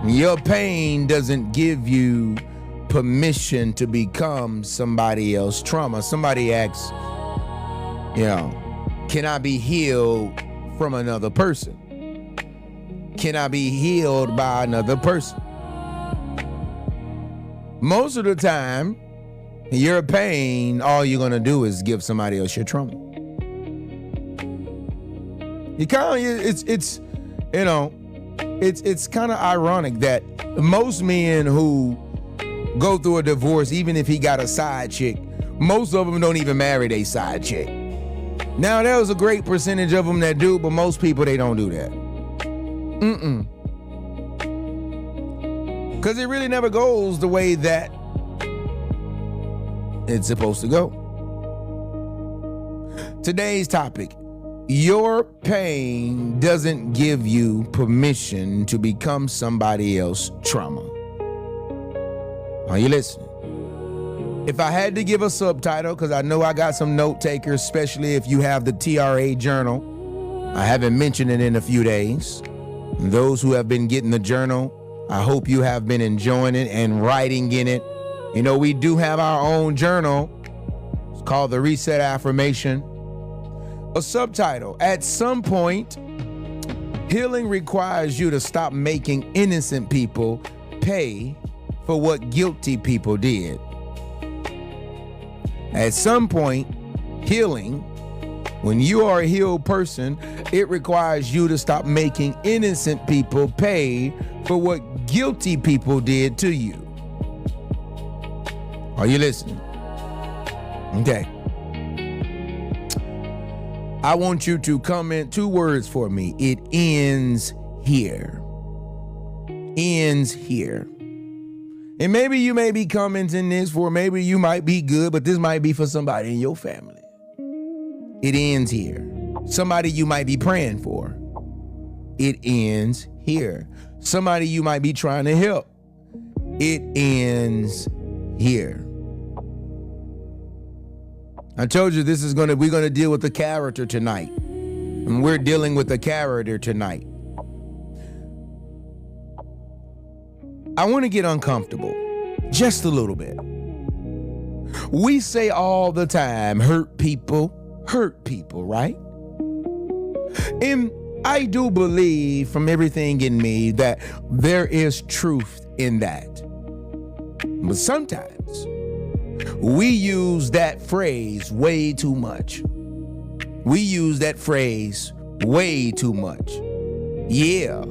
Your pain doesn't give you permission to become somebody else's trauma. Somebody asks, can I be healed from another person? Can I be healed by another person? Most of the time, your pain, all you're gonna do is give somebody else your trauma. It's kind of ironic that most men who go through a divorce, even if he got a side chick, most of them don't even marry their side chick. Now, there's a great percentage of them that do, but most people, they don't do that. Because it really never goes the way that it's supposed to go. Today's topic: your pain doesn't give you permission to become somebody else's trauma. Are you listening? If I had to give a subtitle, because I know I got some note takers, especially if you have the TRA journal. I haven't mentioned it in a few days. Those who have been getting the journal, I hope you have been enjoying it and writing in it. We do have our own journal. It's called the Reset Affirmation. A subtitle: at some point, healing requires you to stop making innocent people pay for what guilty people did. At some point, healing, when you are a healed person, it requires you to stop making innocent people pay for what guilty people did to you. Are you listening? Okay. I want you to comment 2 words for me. It ends here. Ends here. And maybe you may be commenting this for, maybe you might be good, but this might be for somebody in your family. It ends here. Somebody you might be praying for. It ends here. Somebody you might be trying to help. It ends here. I told you we're gonna deal with the character tonight. And we're dealing with the character tonight. I want to get uncomfortable, just a little bit. We say all the time, hurt people, right? And I do believe from everything in me that there is truth in that. But sometimes we use that phrase way too much. We use that phrase way too much. Yeah,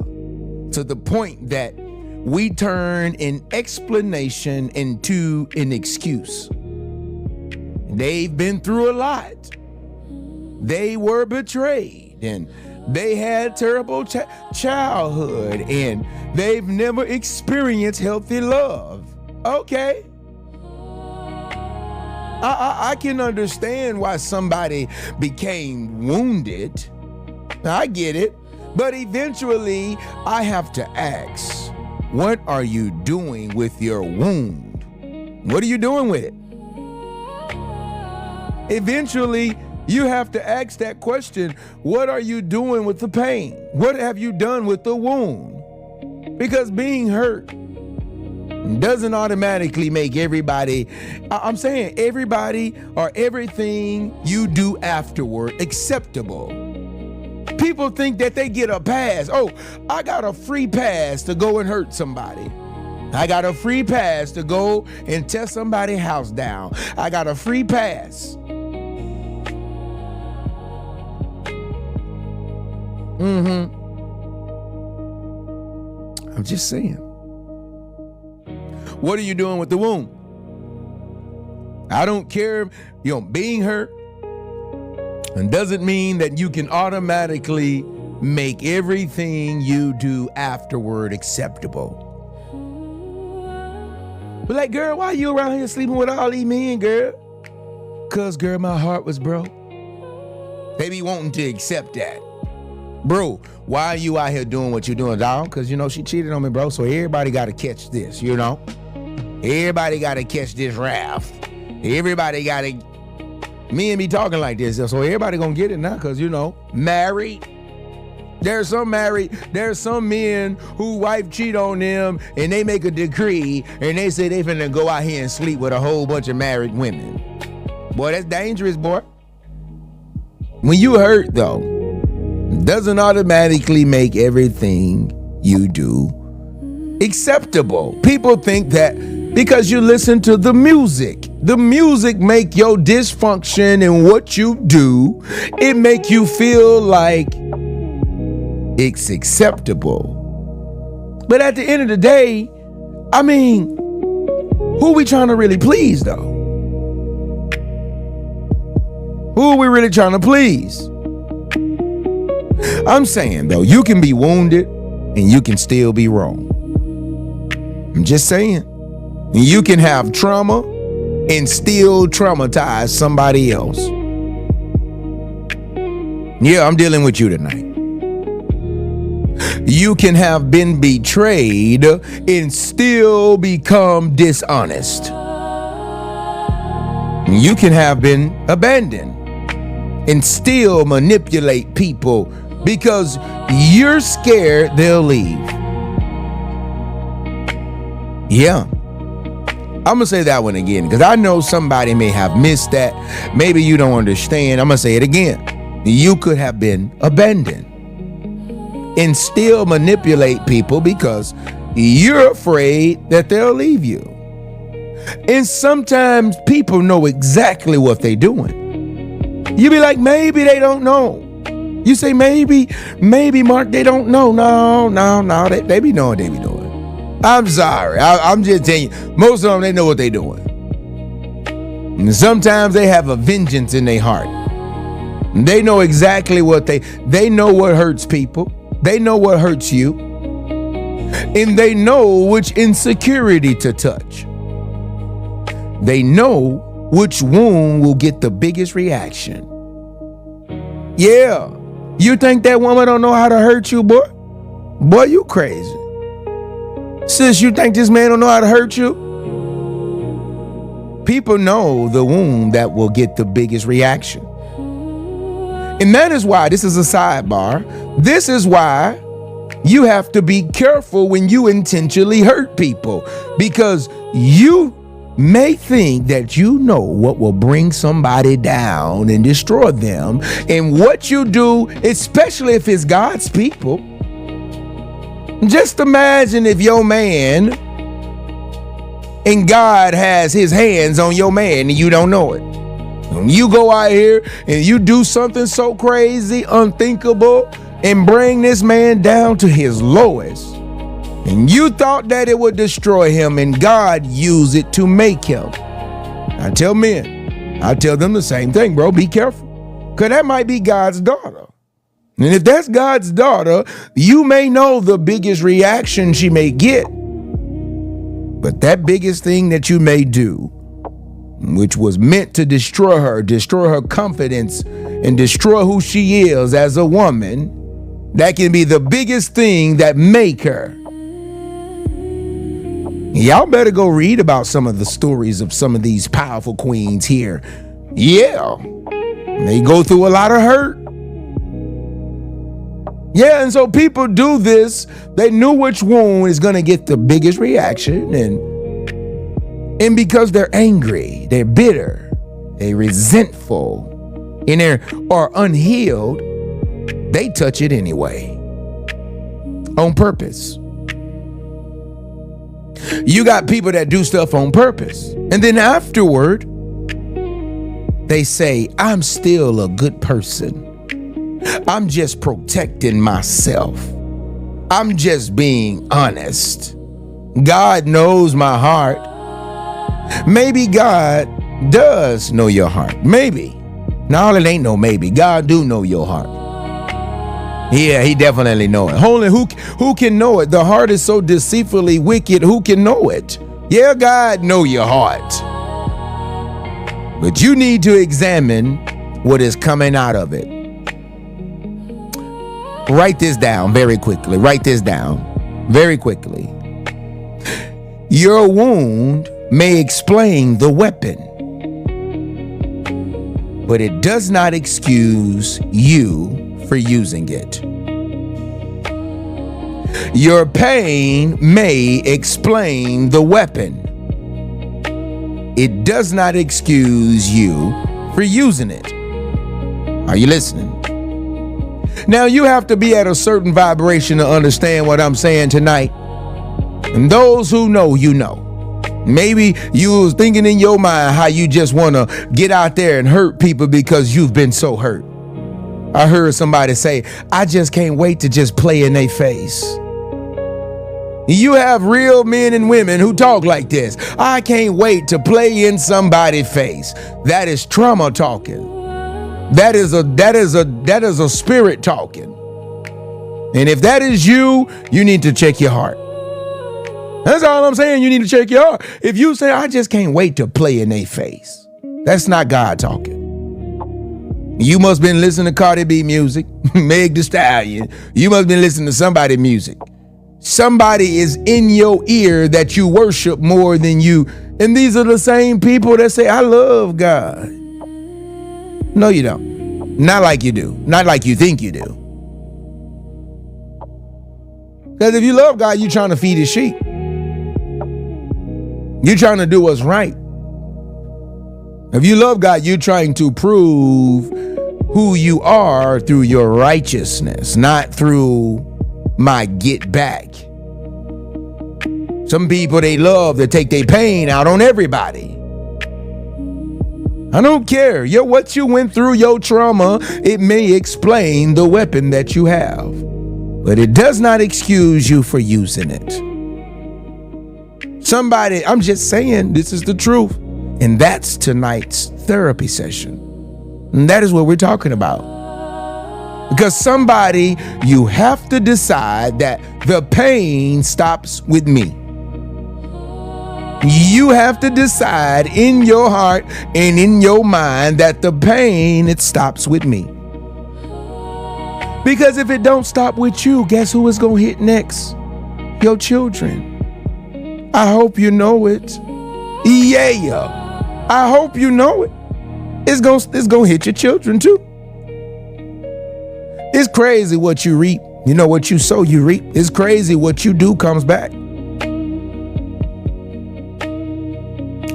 to the point that we turn an explanation into an excuse. They've been through a lot. They were betrayed and they had terrible childhood and they've never experienced healthy love. Okay. I can understand why somebody became wounded. I get it. But eventually I have to ask, what are you doing with your wound? What are you doing with it? Eventually, you have to ask that question, what are you doing with the pain? What have you done with the wound? Because being hurt doesn't automatically make everybody, I'm saying everybody or everything you do afterward acceptable. People think that they get a pass. Oh, I got a free pass to go and hurt somebody. I got a free pass to go and tear somebody's house down. I got a free pass. I'm just saying. What are you doing with the wound? I don't care, being hurt. And doesn't mean that you can automatically make everything you do afterward acceptable. But like, girl, why you around here sleeping with all these men, girl? Cause, girl, my heart was broke. They be wanting to accept that. Bro, why are you out here doing what you're doing, dog? Cause, she cheated on me, bro. So everybody got to catch this, Everybody got to catch this wrath. Everybody got to... Me and me talking like this, so everybody gonna get it now, cause married. There's some men who wife cheat on them and they make a decree and they say they finna go out here and sleep with a whole bunch of married women. Boy, that's dangerous, boy. When you hurt, though, doesn't automatically make everything you do acceptable. People think that because you listen to the music make your dysfunction and what you do, it make you feel like it's acceptable. But at the end of the day, I mean, who are we trying to really please, though? Who are we really trying to please? I'm saying, though, you can be wounded and you can still be wrong. I'm just saying. You can have trauma and still traumatize somebody else. Yeah, I'm dealing with you tonight. You can have been betrayed and still become dishonest. You can have been abandoned and still manipulate people because you're scared they'll leave. Yeah. I'm gonna say that one again because I know somebody may have missed that. Maybe you don't understand. I'm gonna say it again. You could have been abandoned and still manipulate people because you're afraid that they'll leave you. And sometimes people know exactly what they're doing. You be like, maybe they don't know. You say, maybe, Mark, they don't know. No, they be knowing what they be doing. I'm sorry. I'm just telling you, most of them, they know what they're doing. And sometimes they have a vengeance in their heart. They know exactly what they know what hurts people. They know what hurts you. And they know which insecurity to touch. They know which wound will get the biggest reaction. Yeah. You think that woman don't know how to hurt you, boy? Boy, you crazy. Sis, you think this man don't know how to hurt you? People know the wound that will get the biggest reaction. And that is why, this is a sidebar, this is why you have to be careful when you intentionally hurt people, because you may think that you know what will bring somebody down and destroy them. And what you do, especially if it's God's people, just imagine if your man and God has his hands on your man and you don't know it. When you go out here and you do something so crazy, unthinkable, and bring this man down to his lowest, and you thought that it would destroy him, and God used it to make him. I tell men, I tell them the same thing, bro. Be careful, because that might be God's daughter. And if that's God's daughter, you may know the biggest reaction she may get. But that biggest thing that you may do, which was meant to destroy her confidence, and destroy who she is as a woman, that can be the biggest thing that make her. Y'all better go read about some of the stories of some of these powerful queens here. Yeah, they go through a lot of hurt. Yeah, and so people do this. They knew which wound is going to get the biggest reaction. And because they're angry, they're bitter, they're resentful, and they are unhealed, they touch it anyway. On purpose. You got people that do stuff on purpose. And then afterward, they say, I'm still a good person. I'm just protecting myself. I'm just being honest. God knows my heart. Maybe God does know your heart. Maybe. No, it ain't no maybe. God do know your heart. Yeah, he definitely know it. Only who can know it? The heart is so deceitfully wicked. Who can know it? Yeah, God know your heart. But you need to examine what is coming out of it. Write this down very quickly. Write this down very quickly. Your wound may explain the weapon, but it does not excuse you for using it. Your pain may explain the weapon. It does not excuse you for using it. Are you listening? Now, you have to be at a certain vibration to understand what I'm saying tonight. And those who know, you know. Maybe you was thinking in your mind how you just want to get out there and hurt people because you've been so hurt. I heard somebody say, I just can't wait to just play in their face. You have real men and women who talk like this. I can't wait to play in somebody's face. That is trauma talking. That is a spirit talking. And if that is you, you need to check your heart. That's all I'm saying. You need to check your heart. If you say, I just can't wait to play in their face, that's not God talking. You must have been listening to Cardi B music, Meg Thee Stallion. You must have been listening to somebody's music. Somebody is in your ear that you worship more than you. And these are the same people that say, I love God. No, you don't. Not like you do. Not like you think you do. Because if you love God, you're trying to feed his sheep. You're trying to do what's right. If you love God, you're trying to prove who you are through your righteousness, not through my get back. Some people, they love to take their pain out on everybody. I don't care. What you went through, your trauma, it may explain the weapon that you have, but it does not excuse you for using it. Somebody, I'm just saying, this is the truth. And that's tonight's therapy session. And that is what we're talking about. Because somebody, you have to decide that the pain stops with me. You have to decide in your heart and in your mind that the pain, it stops with me. Because if it don't stop with you, guess who is going to hit next? Your children. I hope you know it. Yeah. I hope you know it. It's gonna hit your children too. It's crazy what you reap. You know, what you sow, you reap. It's crazy what you do comes back.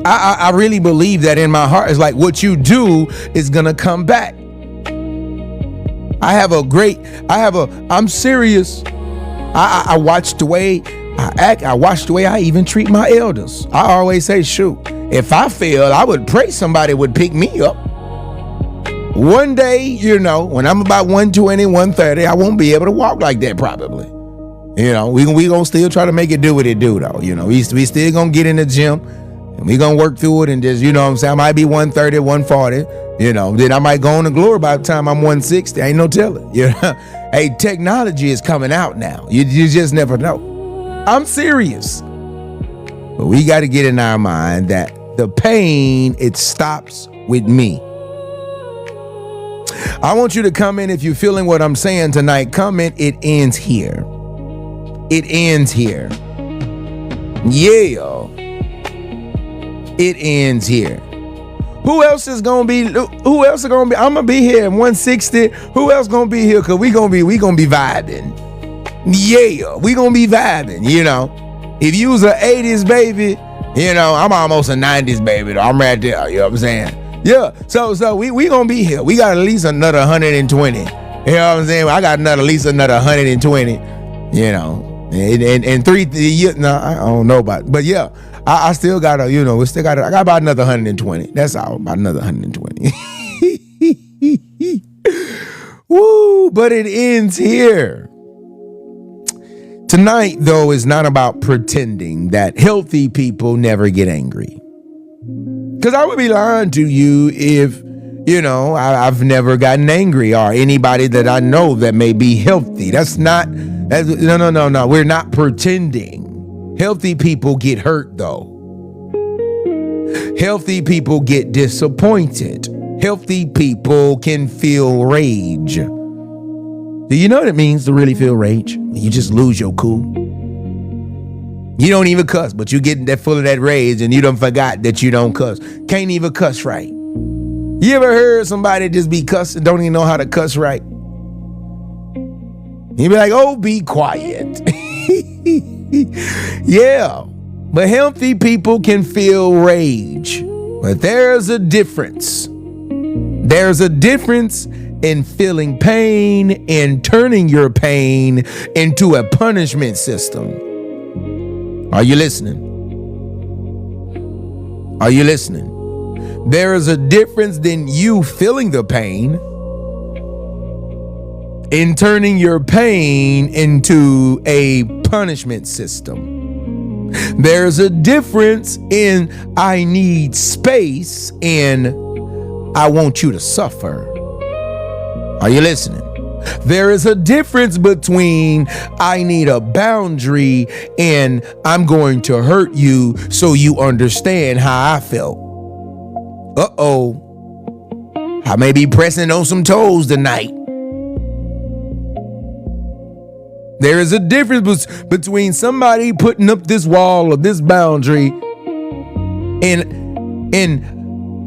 I really believe that in my heart. It's like what you do is gonna come back. I'm serious. I watch the way I act. I watch the way I even treat my elders. I always say, shoot, if I fail, I would pray somebody would pick me up. One day, you know, when I'm about 120, 130, I won't be able to walk like that probably. You know, we gonna still try to make it do what it do though. You know, we still gonna get in the gym and we gonna work through it and just, you know what I'm saying? I might be 130, 140, you know, then I might go on to glory by the time I'm 160. Ain't no telling. You know? Hey, technology is coming out now. You just never know. I'm serious. But we got to get in our mind that the pain, it stops with me. I want you to comment if you're feeling what I'm saying tonight. Comment, it ends here. It ends here. Yeah. It ends here. Who else is gonna be? I'm gonna be here at 160. Who else gonna be here? Cause we gonna be vibing. Yeah, we gonna be vibing. You know, if you was an 80s baby, you know, I'm almost a 90s baby though. I'm right there. You know what I'm saying? Yeah. So we gonna be here. We got at least another 120. You know what I'm saying? I got at least another 120. You know, and 3 years. No, I don't know about. But yeah. I still got I got about another 120. That's all, about another 120. Woo, but it ends here. Tonight, though, is not about pretending that healthy people never get angry. Because I would be lying to you if, you know, I've never gotten angry, or anybody that I know that may be healthy. No. We're not pretending. Healthy people get hurt, though. Healthy people get disappointed. Healthy people can feel rage. Do you know what it means to really feel rage? You just lose your cool. You don't even cuss, but you get that full of that rage and you done forgot that you don't cuss. Can't even cuss right. You ever heard somebody just be cussing, don't even know how to cuss right? You be like, oh, be quiet. Yeah, but healthy people can feel rage. But there's a difference. There's a difference in feeling pain and turning your pain into a punishment system. Are you listening? Are you listening? There is a difference in you feeling the pain in turning your pain into a punishment system. There's a difference in I need space and I want you to suffer. Are you listening? There is a difference between I need a boundary and I'm going to hurt you so you understand how I felt. Uh-oh. I may be pressing on some toes tonight. There is a difference between somebody putting up this wall or this boundary and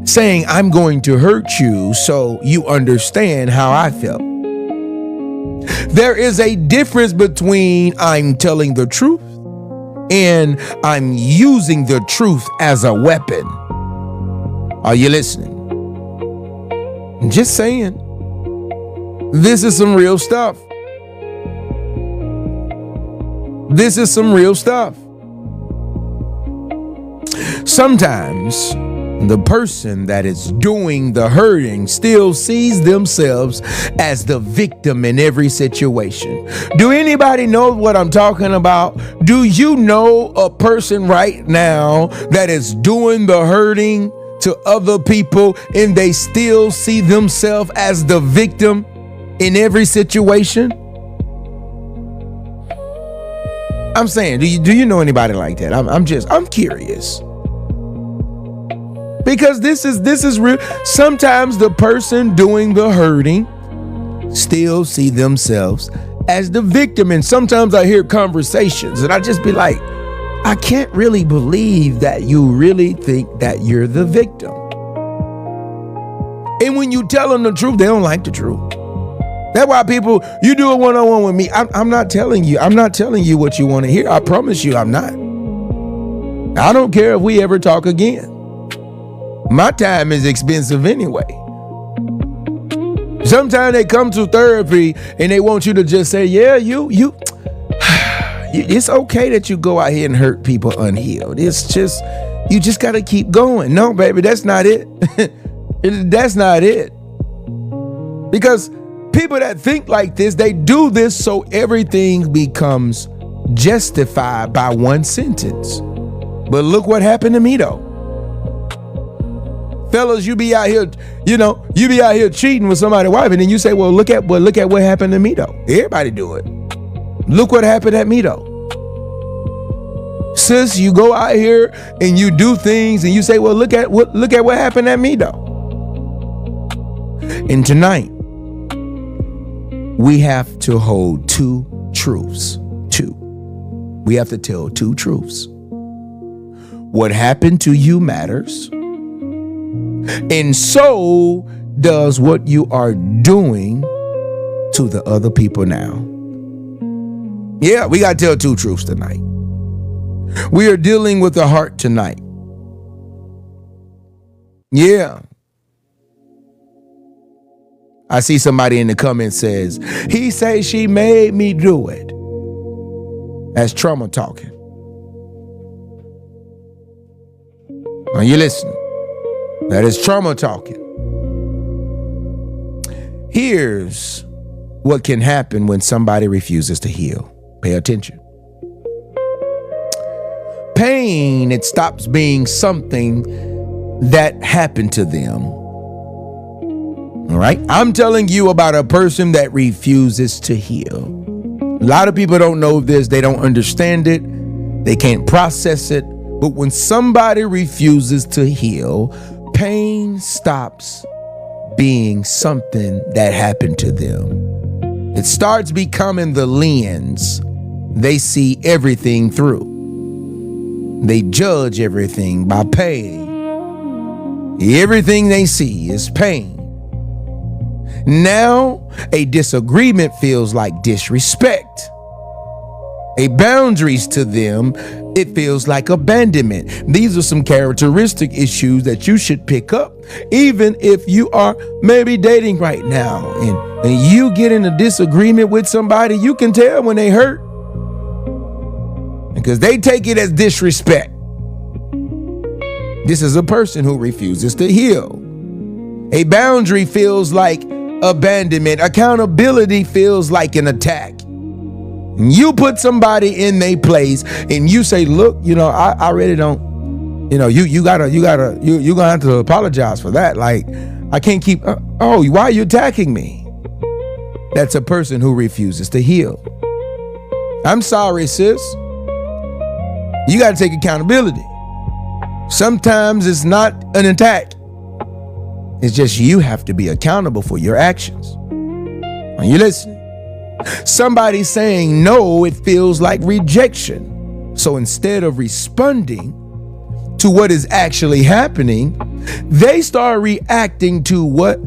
saying, I'm going to hurt you so you understand how I felt. There is a difference between I'm telling the truth and I'm using the truth as a weapon. Are you listening? I'm just saying. This is some real stuff. This is some real stuff. Sometimes the person that is doing the hurting still sees themselves as the victim in every situation. Do anybody know what I'm talking about? Do you know a person right now that is doing the hurting to other people and they still see themselves as the victim in every situation? I'm saying, do you know anybody like that? I'm curious. Because this is real. Sometimes the person doing the hurting still see themselves as the victim. And sometimes I hear conversations and I just be like, I can't really believe that you really think that you're the victim. And when you tell them the truth, they don't like the truth. That's why people, you do a one-on-one with me. I'm not telling you what you want to hear. I promise you I'm not. I don't care if we ever talk again. My time is expensive anyway. Sometimes they come to therapy and they want you to just say, yeah, you it's okay that you go out here and hurt people unhealed. It's just, you just got to keep going. No, baby, that's not it. That's not it. Because people that think like this, they do this so everything becomes justified by one sentence. But look what happened to me though. Fellas, you be out here cheating with somebody's wife, and then you say, well, look at what happened to me though. Everybody do it. Look what happened at me though. Sis, you go out here and you do things and you say, well, look at what happened at me though. And tonight, we have to hold two truths. We have to tell two truths. What happened to you matters. And so does what you are doing to the other people now. Yeah, we got to tell two truths tonight. We are dealing with the heart tonight. Yeah. I see somebody in the comments says, he says she made me do it. That's trauma talking. Are you listening? That is trauma talking. Here's what can happen when somebody refuses to heal. Pay attention. Pain, it stops being something that happened to them. All right? I'm telling you about a person that refuses to heal. A lot of people don't know this. They don't understand it. They can't process it. But when somebody refuses to heal, pain stops being something that happened to them. It starts becoming the lens they see everything through. They judge everything by pain. Everything they see is pain. Now, a disagreement feels like disrespect. A boundaries to them, it feels like abandonment. These are some characteristic issues that you should pick up, even if you are maybe dating right now and you get in a disagreement with somebody. You can tell when they hurt because they take it as disrespect. This is a person who refuses to heal. A boundary feels like abandonment. Accountability feels like an attack. You put somebody in their place and you say, look, I really don't, you're gonna have to apologize for that. Like, I can't keep, why are you attacking me? That's a person who refuses to heal. I'm sorry, sis. You got to take accountability. Sometimes it's not an attack. It's just you have to be accountable for your actions. Are you listening? Somebody saying no, it feels like rejection. So instead of responding to what is actually happening, they start reacting to what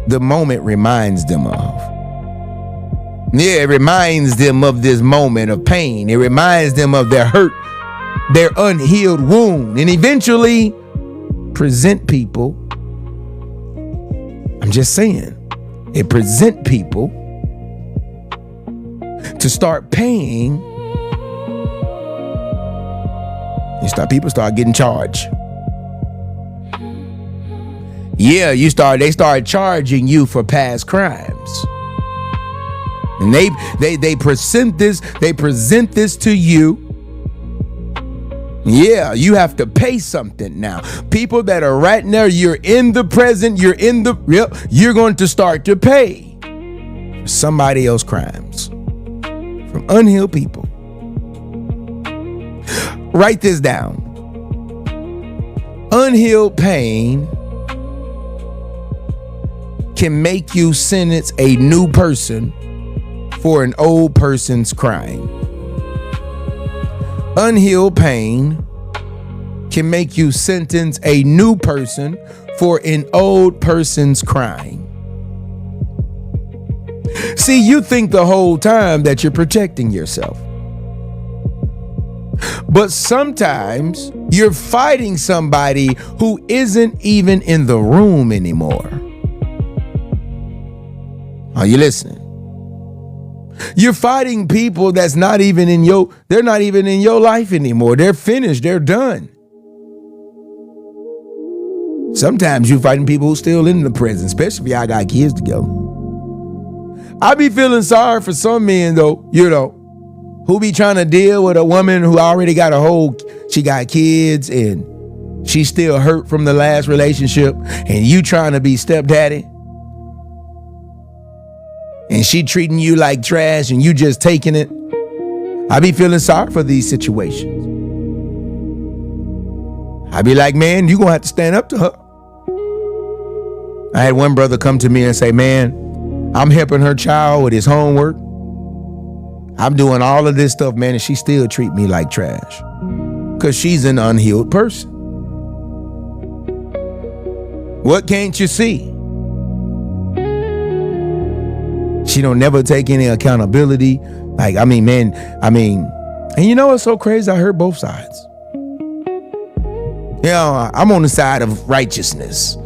the moment reminds them of. Yeah, it reminds them of this moment of pain. It reminds them of their hurt, their unhealed wound, and eventually present people. I'm just saying, it present people to start paying. People start getting charged. Yeah, they start charging you for past crimes. And they present this to you. Yeah, you have to pay something now. People that are right now, you're in the present, you're going to start to pay for somebody else's crimes from unhealed people. Write this down. Unhealed pain can make you sentence a new person for an old person's crime. Unhealed pain can make you sentence a new person for an old person's crime. See, you think the whole time that you're protecting yourself. But sometimes you're fighting somebody who isn't even in the room anymore. Are you listening? You're fighting people that's not even they're not even in your life anymore. They're finished. They're done. Sometimes you're fighting people who still in the prison, especially if y'all got kids together. I be feeling sorry for some men though, who be trying to deal with a woman who already got she got kids and she's still hurt from the last relationship, and you trying to be stepdaddy. And she treating you like trash and you just taking it. I be feeling sorry for these situations. I be like, man, you gonna have to stand up to her. I had one brother come to me and say, man, I'm helping her child with his homework. I'm doing all of this stuff, man, and she still treat me like trash. Because she's an unhealed person. What can't you see? She don't never take any accountability. And you know what's so crazy? I heard both sides. I'm on the side of righteousness.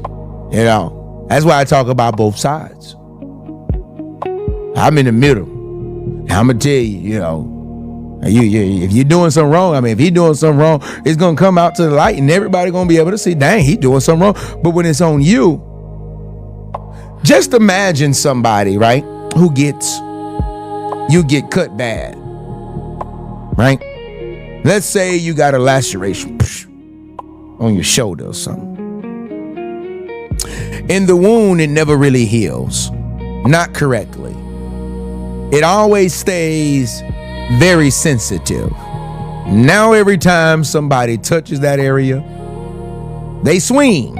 That's why I talk about both sides. I'm in the middle. And I'm gonna tell you, if you're doing something wrong, if he's doing something wrong, it's gonna come out to the light, and everybody gonna be able to see, dang, he's doing something wrong. But when it's on you, just imagine somebody, right? You get cut bad, right? Let's say you got a laceration on your shoulder or something. In the wound, it never really heals, not correctly. It always stays very sensitive. Now every time somebody touches that area, they swing.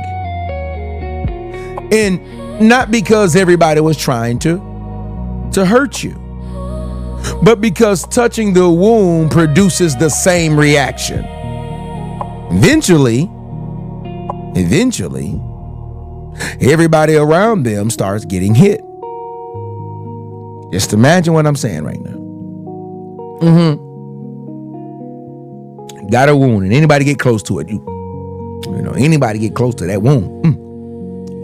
And not because everybody was trying to hurt you, but because touching the wound produces the same reaction. Eventually, everybody around them starts getting hit. Just imagine what I'm saying right now. Got a wound, and anybody get close to it, anybody get close to that wound,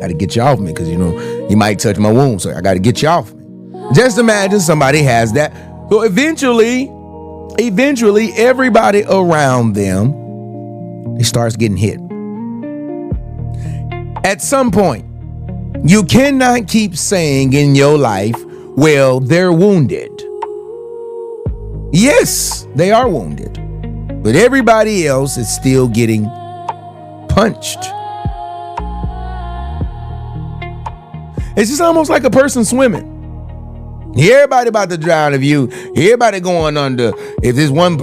got to get you off me, because you might touch my wound, so I got to get you off me. Just imagine somebody has that. So eventually, everybody around them, it starts getting hit. At some point, you cannot keep saying in your life, well, they're wounded. Yes, they are wounded, but everybody else is still getting punched. It's just almost like a person swimming. Everybody about to drown. Everybody going under. If there's one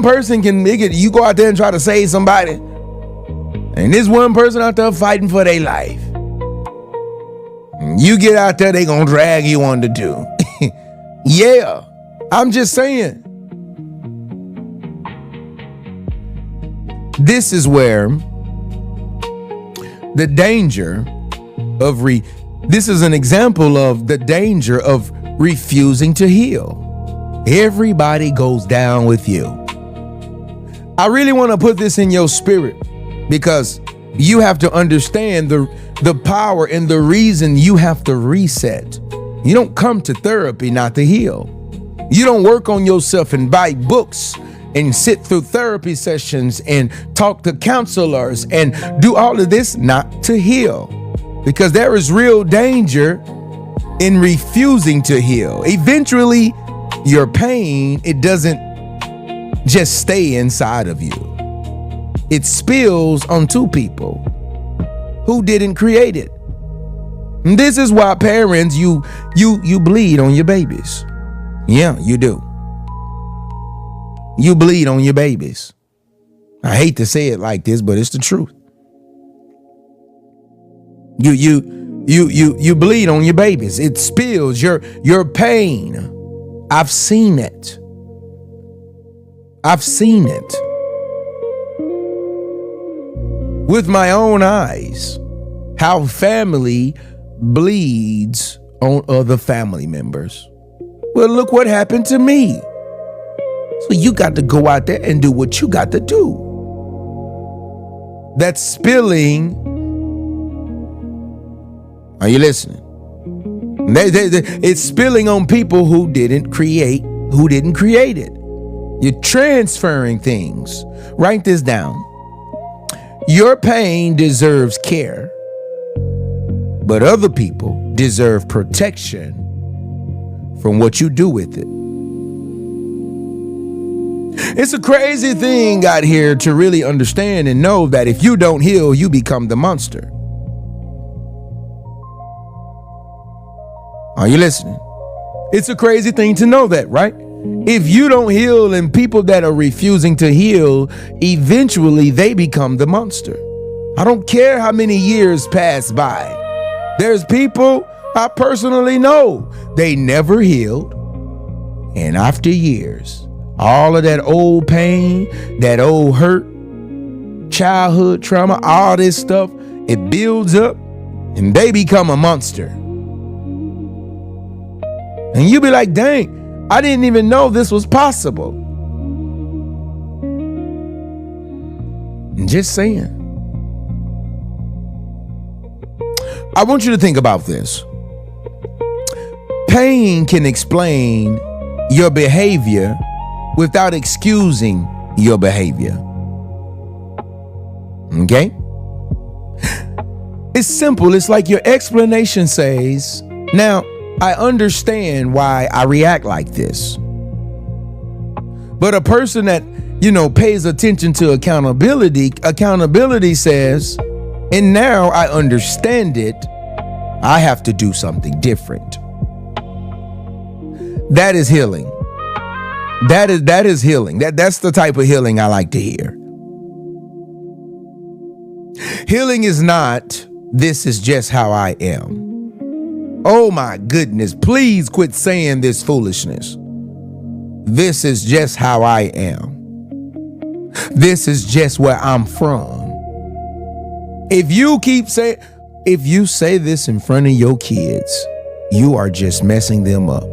person can make it. You go out there and try to save somebody, and there's one person out there fighting for their life. You get out there, they gonna drag you under too. Yeah, I'm just saying. This is where the danger of this is an example of the danger of refusing to heal. Everybody goes down with you. I really want to put this in your spirit, because you have to understand the power and the reason you have to reset. You don't come to therapy not to heal. You don't work on yourself and buy books and sit through therapy sessions and talk to counselors and do all of this not to heal, because there is real danger in refusing to heal. Eventually, your pain, it doesn't just stay inside of you. It spills onto people who didn't create it. And this is why parents, you bleed on your babies. Yeah, you do. You bleed on your babies. I hate to say it like this, but it's the truth. You bleed on your babies. It spills your pain. I've seen it. I've seen it with my own eyes, how family bleeds on other family members. Well, look what happened to me. So you got to go out there and do what you got to do. That spilling. Are you listening? It's spilling on people who didn't create it. You're transferring things. Write this down. Your pain deserves care, but other people deserve protection from what you do with it. It's a crazy thing out here to really understand and know that if you don't heal, you become the monster. Are you listening? It's a crazy thing to know that, right? If you don't heal, and people that are refusing to heal, eventually they become the monster. I don't care how many years pass by. There's people I personally know, they never healed. And after years, all of that old pain, that old hurt, childhood trauma, all this stuff, it builds up and they become a monster. And you be like, dang, I didn't even know this was possible. I'm just saying. I want you to think about this. Pain can explain your behavior without excusing your behavior. Okay? It's simple. It's like your explanation says, now, I understand why I react like this. But a person that, pays attention to accountability says, and now I understand it, I have to do something different. That is healing. That is healing. That's the type of healing I like to hear. Healing is not, this is just how I am. Oh my goodness, please quit saying this foolishness. This is just how I am. This is just where I'm from. If you say this in front of your kids, you are just messing them up.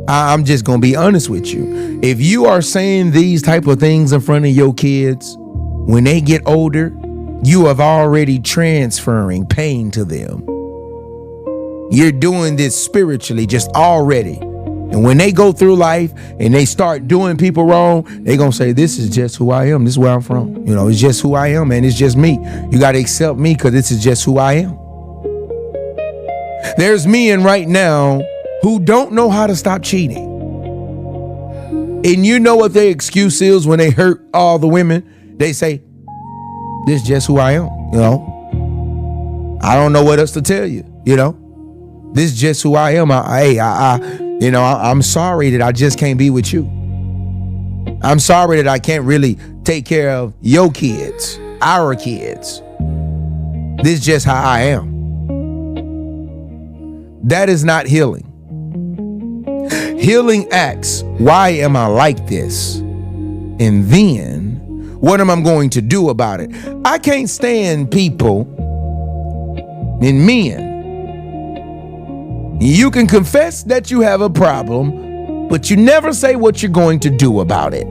I'm just going to be honest with you. If you are saying these type of things in front of your kids, when they get older, you have already transferring pain to them. You're doing this spiritually just already. And when they go through life and they start doing people wrong, they're going to say, this is just who I am. This is where I'm from. You know, it's just who I am, and it's just me. You got to accept me because this is just who I am. There's men right now who don't know how to stop cheating. And you know what their excuse is when they hurt all the women? They say, this is just who I am. You know, I don't know what else to tell you. You know, this is just who I am. I'm sorry that I just can't be with you. I'm sorry that I can't really take care of your kids, our kids. This is just how I am. That is not healing. Healing asks, why am I like this? And then, what am I going to do about it? I can't stand people and men. You can confess that you have a problem, but you never say what you're going to do about it.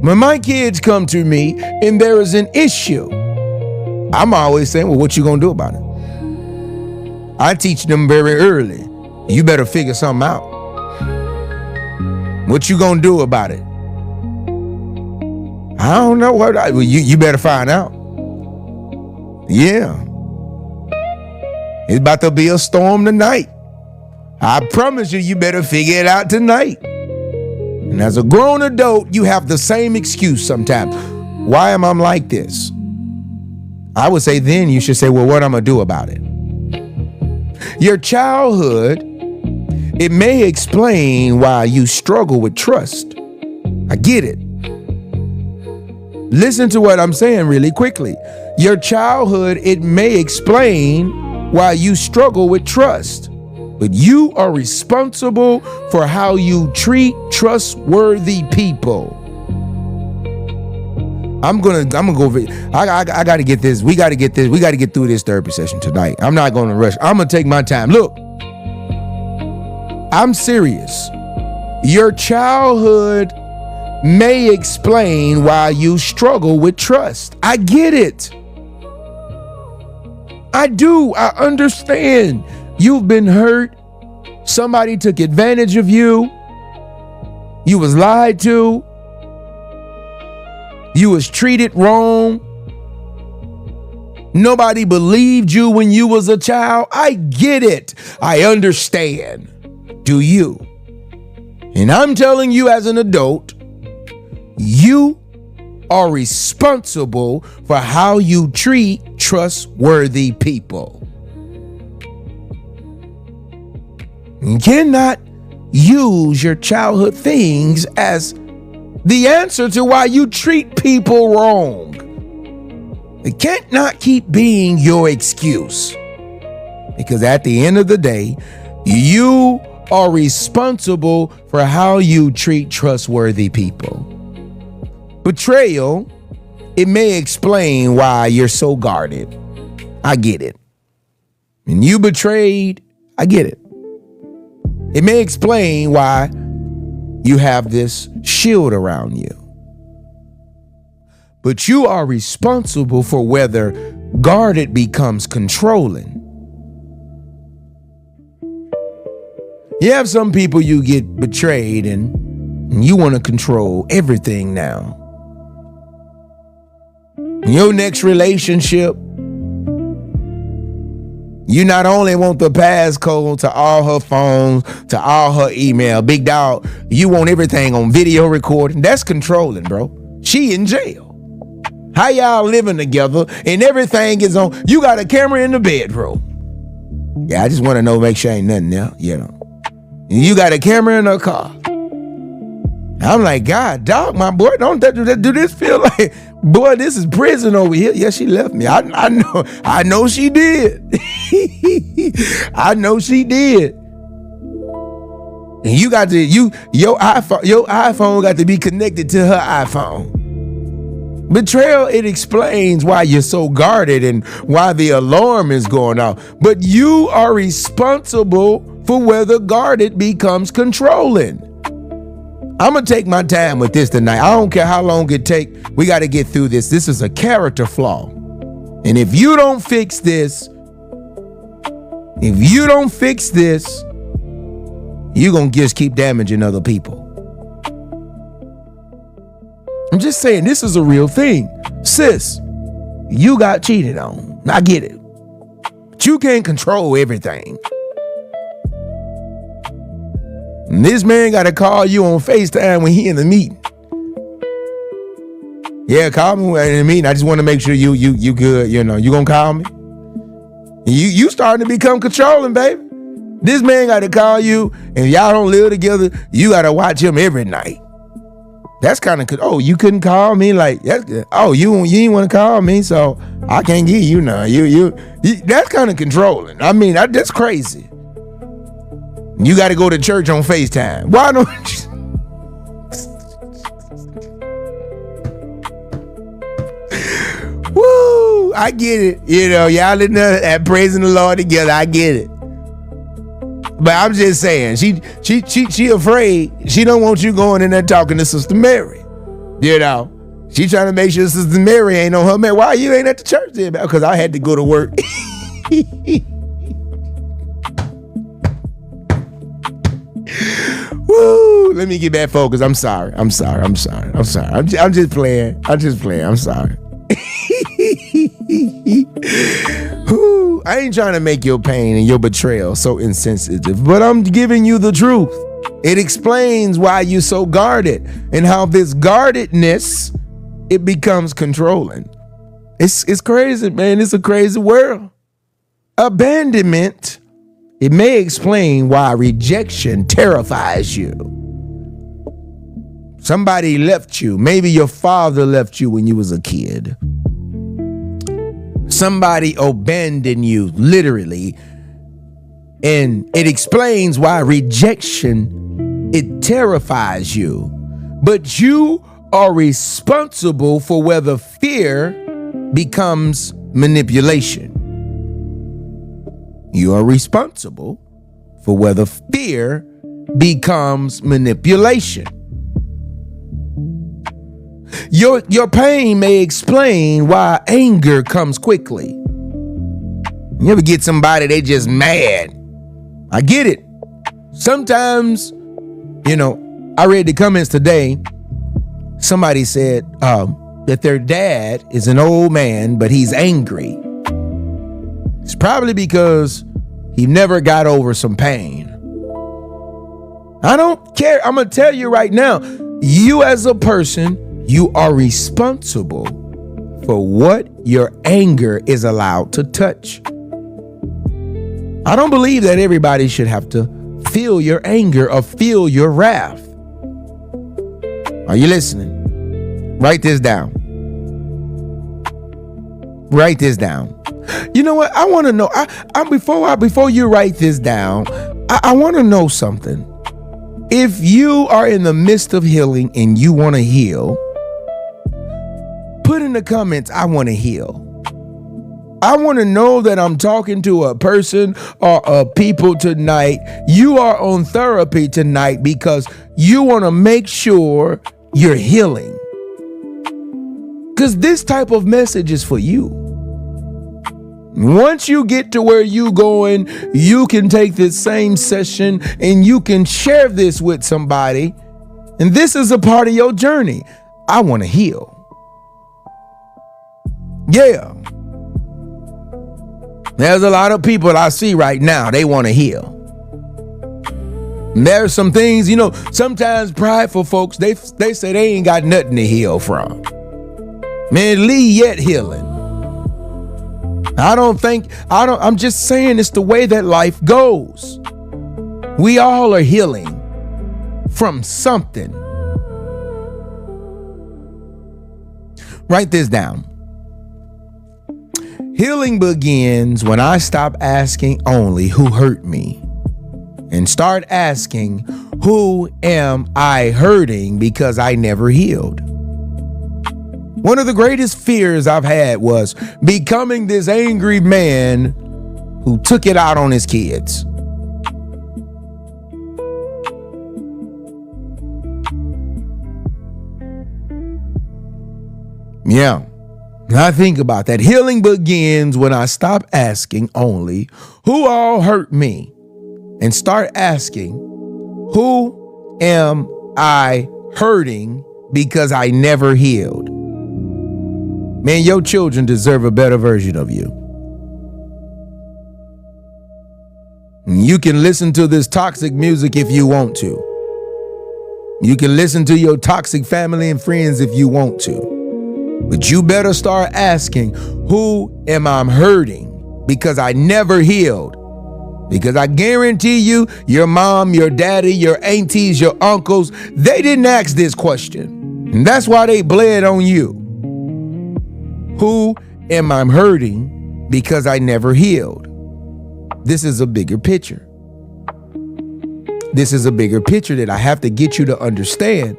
When my kids come to me and there is an issue, I'm always saying, well, what you gonna do about it? I teach them very early. You better figure something out. What you gonna do about it? I don't know what. Well, you better find out. Yeah. It's about to be a storm tonight. I promise you, you better figure it out tonight. And as a grown adult, you have the same excuse sometimes. Why am I like this? I would say then you should say, well, what I'm gonna do about it? Your childhood, it may explain why you struggle with trust. I get it. Listen to what I'm saying really quickly. Your childhood, it may explain why you struggle with trust, but you are responsible for how you treat trustworthy people. I'm gonna go. I gotta get this. We gotta get this. We gotta get through this therapy session tonight. I'm not gonna rush. I'm gonna take my time. Look, I'm serious. Your childhood may explain why you struggle with trust. I get it. I do. I understand. You've been hurt. Somebody took advantage of you. You was lied to. You was treated wrong. Nobody believed you when you was a child. I get it. I understand. Do you? And I'm telling you as an adult, you are responsible for how you treat trustworthy people. You cannot use your childhood things as the answer to why you treat people wrong. It can't not keep being your excuse. Because at the end of the day, you are responsible for how you treat trustworthy people. Betrayal, it may explain why you're so guarded. I get it. And you betrayed, I get it. It may explain why you have this shield around you. But you are responsible for whether guarded becomes controlling. You have some people you get betrayed and you want to control everything now. In your next relationship, you not only want the passcode to all her phones, to all her email, big dog, you want everything on video recording. That's controlling, bro. She in jail. How y'all living together and everything is on? You got a camera in the bedroom. Yeah, I just want to know, make sure ain't nothing there, you know. And you got a camera in her car. I'm like, God, dog, my boy, don't do this feel like, boy, this is prison over here. Yeah, she left me. I know she did. I know she did. And you got to, your iPhone got to be connected to her iPhone. Betrayal, it explains why you're so guarded and why the alarm is going off. But you are responsible for whether guarded becomes controlling. I'm going to take my time with this tonight. I don't care how long it takes. We got to get through this. This is a character flaw. And if you don't fix this, you're going to just keep damaging other people. I'm just saying, this is a real thing. Sis, you got cheated on. I get it. But you can't control everything. And this man got to call you on FaceTime when he in the meeting. Yeah, call me in the meeting. I just want to make sure you good. You know, you gonna call me? You starting to become controlling, baby. This man got to call you, and y'all don't live together. You got to watch him every night. That's kind of, oh, you couldn't call me, like, that's good. Oh, you ain't want to call me, so I can't get you now. You that's kind of controlling. I mean, that's crazy. You got to go to church on FaceTime. Why don't you? Woo! I get it. You know, y'all in there at praising the Lord together. I get it. But I'm just saying, she afraid. She don't want you going in there talking to Sister Mary. You know, she trying to make sure Sister Mary ain't on her man. Why you ain't at the church then? Because I had to go to work. Woo! Let me get back focused. I'm sorry. I'm just playing. I'm sorry. Whew, I ain't trying to make your pain and your betrayal so insensitive, but I'm giving you the truth. It explains why you're so guarded and how this guardedness, it becomes controlling. It's crazy, man. It's a crazy world. Abandonment, it may explain why rejection terrifies you. Somebody left you. Maybe your father left you when you was a kid. Somebody abandoned you, literally. And it explains why rejection, it terrifies you. But you are responsible for whether fear becomes manipulation. You are responsible for whether fear becomes manipulation. Your pain may explain why anger comes quickly. You ever get somebody, they just mad. I get it. Sometimes, you know, I read the comments today. Somebody said that their dad is an old man, but he's angry. It's probably because he never got over some pain. I don't care. I'm going to tell you right now, you as a person, you are responsible for what your anger is allowed to touch. I don't believe that everybody should have to feel your anger or feel your wrath. Are you listening? Write this down. Write this down. You know what? I want to know. Before you write this down, I want to know something. If you are in the midst of healing and you want to heal, put in the comments, I want to heal. I want to know that I'm talking to a person or a people tonight. You are on therapy tonight because you want to make sure you're healing. Because this type of message is for you. Once you get to where you going, you can take this same session and you can share this with somebody. And this is a part of your journey. I want to heal. Yeah. There's a lot of people I see right now, they want to heal. And there's some things, you know, sometimes prideful folks, they say they ain't got nothing to heal from. Man, Lee yet healing. I'm just saying it's the way that life goes. We all are healing from something. Write this down. Healing begins when I stop asking only who hurt me and start asking who am I hurting because I never healed. One of the greatest fears I've had was becoming this angry man who took it out on his kids. Yeah. I think about that. Healing begins when I stop asking only who all hurt me and start asking, who am I hurting because I never healed? Man, your children deserve a better version of you. You can listen to this toxic music if you want to. You can listen to your toxic family and friends if you want to. But you better start asking, who am I hurting because I never healed? Because I guarantee you, your mom, your daddy, your aunties, your uncles, they didn't ask this question. And that's why they bled on you. Who am I hurting because I never healed? This is a bigger picture. This is a bigger picture that I have to get you to understand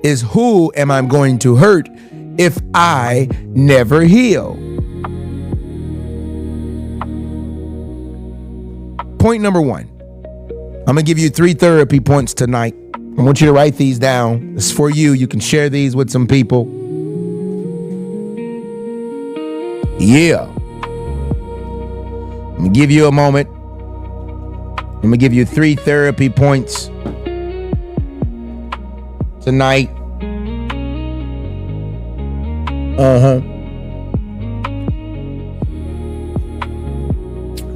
is who am I going to hurt if I never heal? Point number one. I'm going to give you 3 therapy points tonight. I want you to write these down. It's for you. You can share these with some people. Yeah. I'm going to give you a moment. I'm going to give you 3 therapy points tonight. I'm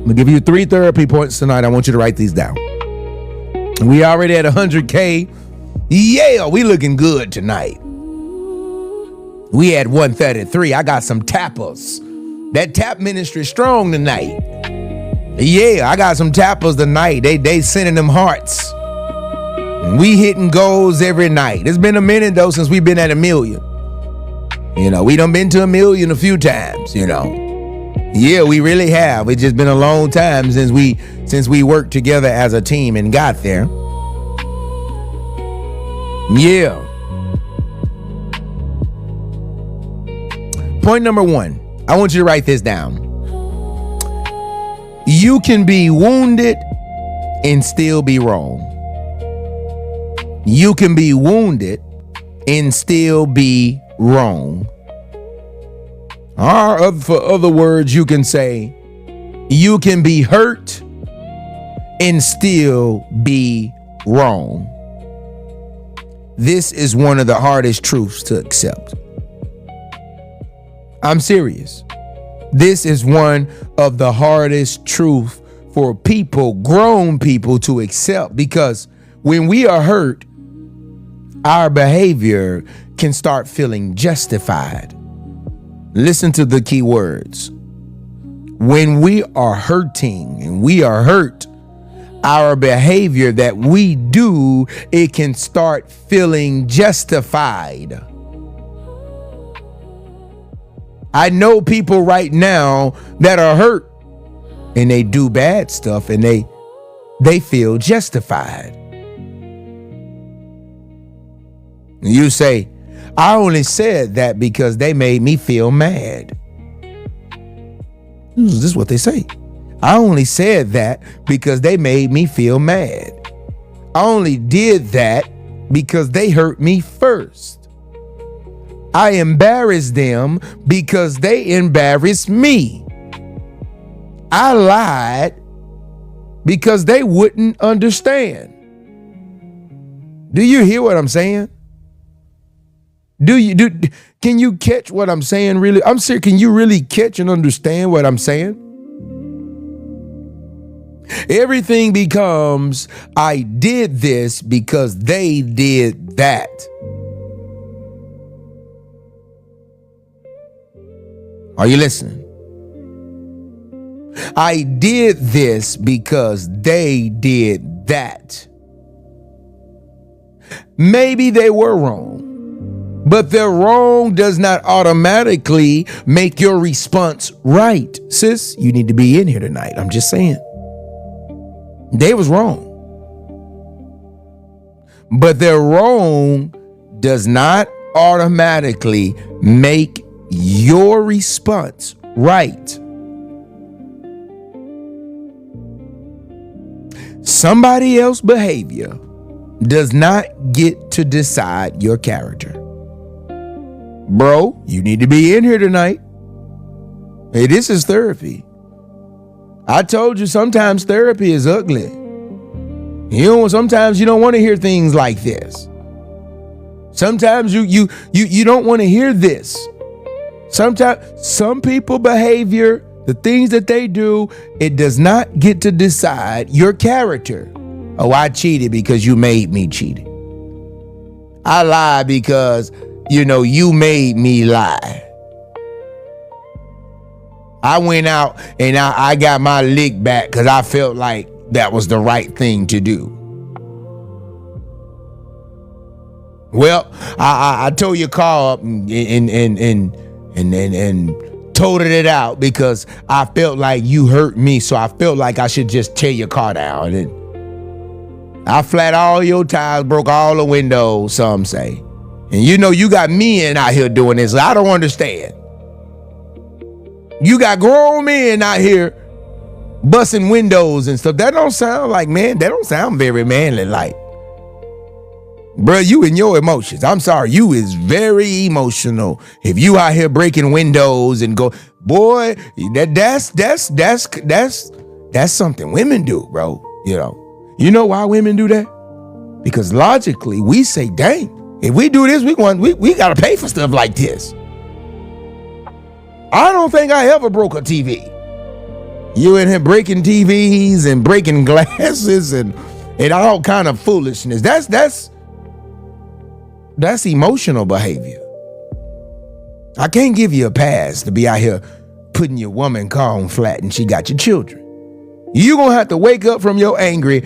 going to give you 3 therapy points tonight. I want you to write these down. We already at 100K. Yeah, we looking good tonight. We at 133. I got some tappers. That tap ministry strong tonight. Yeah, I got some tappers tonight. They sending them hearts. We hitting goals every night. It's been a minute though since we've been at 1 million. You know, we done been to 1 million a few times, you know. Yeah, we really have. It's just been a long time since we worked together as a team and got there. Yeah. Point number 1. I want you to write this down. You can be wounded and still be wrong. You can be wounded and still be wrong. Or for other words, you can say, you can be hurt and still be wrong. This is one of the hardest truths to accept. I'm serious. This is one of the hardest truths for people, grown people, to accept, because when we are hurt, our behavior can start feeling justified. Listen to the key words. When we are hurting and we are hurt, our behavior that we do, it can start feeling justified. I know people right now that are hurt and they do bad stuff and they feel justified. You say, I only said that because they made me feel mad. This is what they say. I only said that because they made me feel mad. I only did that because they hurt me first. I embarrassed them because they embarrassed me. I lied because they wouldn't understand. Do you hear what I'm saying? Can you catch what I'm saying? Really? I'm serious. Can you really catch and understand what I'm saying? Everything becomes, I did this because they did that. Are you listening? I did this because they did that. Maybe they were wrong, but their wrong does not automatically make your response right. Sis, you need to be in here tonight. I'm just saying. They was wrong. But their wrong does not automatically make your response right. Somebody else's behavior does not get to decide your character. Bro, you need to be in here tonight. Hey, this is therapy. I told you sometimes therapy is ugly. Sometimes you don't want to hear things like this. Sometimes you don't want to hear this. Sometimes some people behavior, the things that they do, it does not get to decide your character. Oh, I cheated because you made me cheat. I lied because, you made me lie. I went out and I got my lick back because I felt like that was the right thing to do. Well, I tore your car up and totaled it out because I felt like you hurt me, so I felt like I should just tear your car down. And I flat all your tires, broke all the windows, some say. And you got men out here doing this. I don't understand. You got grown men out here busting windows and stuff. That don't sound like, man, that don't sound very manly like. Bruh, you in your emotions. I'm sorry, you is very emotional. If you out here breaking windows and go, boy, that's something women do, bro. You know why women do that? Because logically, we say, dang, if we do this, we gotta pay for stuff like this. I don't think I ever broke a TV. You in here breaking TVs and breaking glasses and all kind of foolishness. That's emotional behavior. I can't give you a pass to be out here putting your woman car on flat and she got your children. You're gonna have to wake up from your angry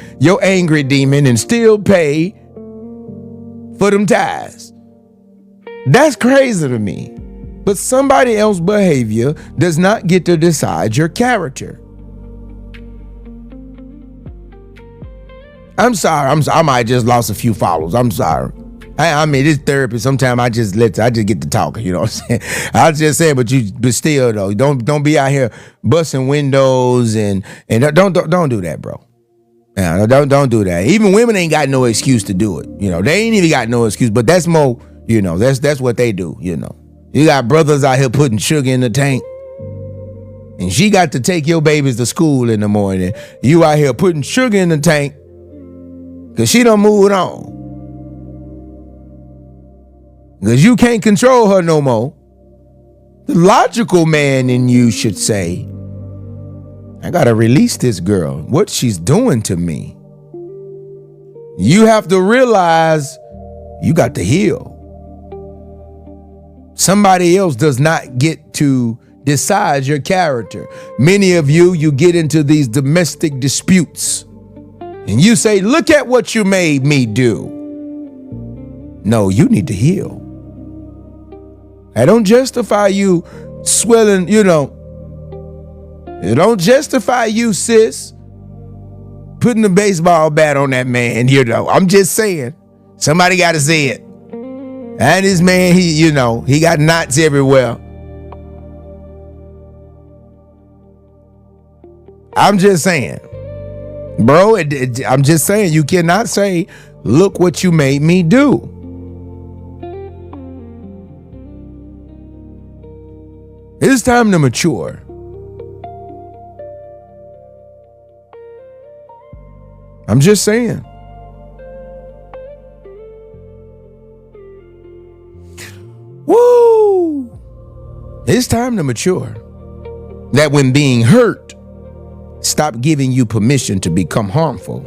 demon and still pay for them tires. That's crazy to me. But somebody else's behavior does not get to decide your character. I'm sorry. I might just lost a few followers. I'm sorry. I mean, this therapy. Sometimes I just get to talking. You know what I'm saying? I was just saying, but still though, don't be out here busting windows and don't do that, bro. Yeah, don't do that. Even women ain't got no excuse to do it. They ain't even got no excuse. But that's more. That's what they do. You got brothers out here putting sugar in the tank. And she got to take your babies to school in the morning. You out here putting sugar in the tank because she done moved on. Because you can't control her no more. The logical man in you should say, I got to release this girl. What she's doing to me. You have to realize you got to heal. Somebody else does not get to decide your character. Many of you get into these domestic disputes and you say, look at what you made me do. No, you need to heal. I don't justify you swelling, It don't justify you, sis, putting a baseball bat on that man, I'm just saying. Somebody got to say it. And this man, he got knots everywhere. I'm just saying. Bro, I'm just saying, you cannot say, look what you made me do. It's time to mature. I'm just saying. Woo! It's time to mature. That when being hurt, stop giving you permission to become harmful.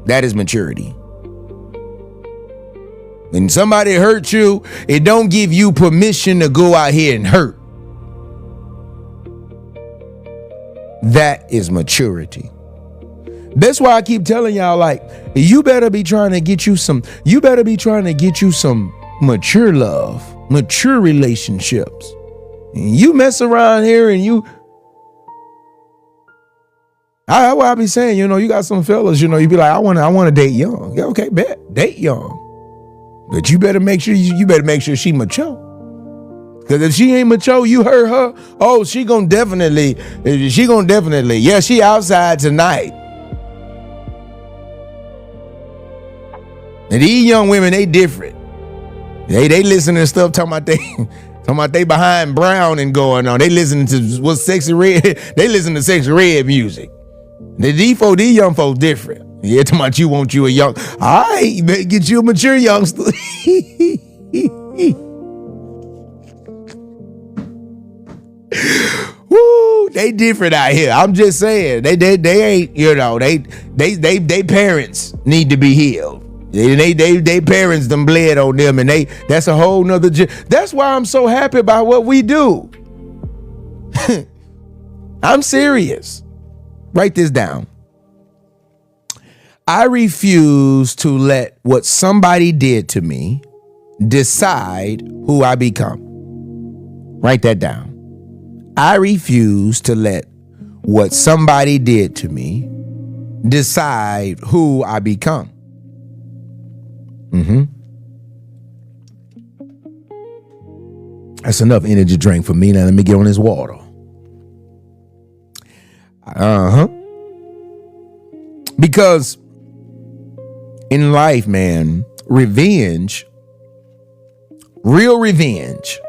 That is maturity. When somebody hurts you, it don't give you permission to go out here and hurt. That is maturity. That's why I keep telling y'all, like, you better be trying to get you some mature love, mature relationships. And you mess around here and I be saying, you got some fellas, you be like, I want to date young. Yeah, okay, bet, date young. But you better make sure she mature. Because if she ain't mature, you hurt her. Oh, she gonna definitely, yeah, she outside tonight. And these young women, they different. They listening to stuff talking about they behind Brown and going on. They listening to what's Sexy Red. They listen to Sexy Red music. The D4D young folks different. Yeah, talking about you want you a young. All right, you better get you a mature youngster. Woo, they different out here. I'm just saying. They ain't, they parents need to be healed. They parents them bled on them, and that's a whole nother. That's why I'm so happy about what we do. I'm serious. Write this down. I refuse to let what somebody did to me decide who I become. Write that down. I refuse to let what somebody did to me decide who I become. That's enough energy drink for me. Now let me get on this water. Because in life, man, revenge, real revenge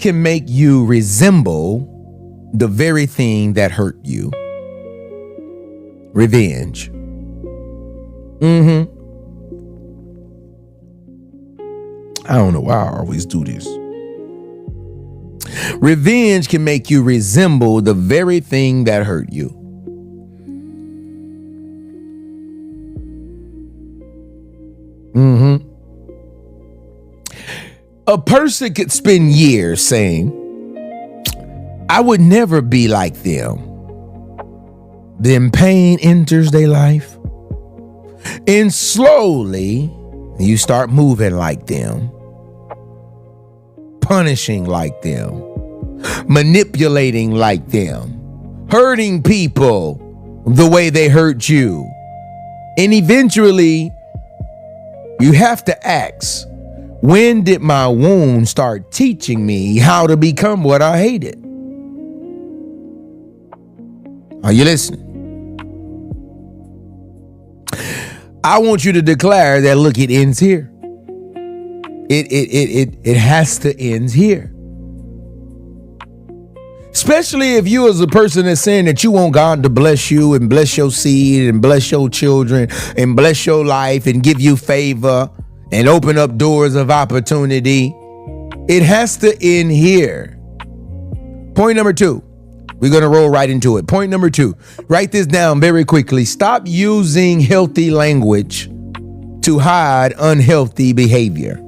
can make you resemble the very thing that hurt you. Revenge. I don't know why I always do this. Revenge can make you resemble the very thing that hurt you. A person could spend years saying, I would never be like them. Then pain enters their life. And slowly, you start moving like them. Punishing like them. Manipulating like them. Hurting people the way they hurt you. And eventually, you have to ask, when did my wound start teaching me how to become what I hated? Are you listening? I want you to declare that, look, it ends here. It has to end here. Especially if you as a person that's saying that you want God to bless you and bless your seed and bless your children and bless your life and give you favor and open up doors of opportunity. It has to end here. Point number 2. We're going to roll right into it. Point number 2. Write this down very quickly. Stop using healthy language to hide unhealthy behavior.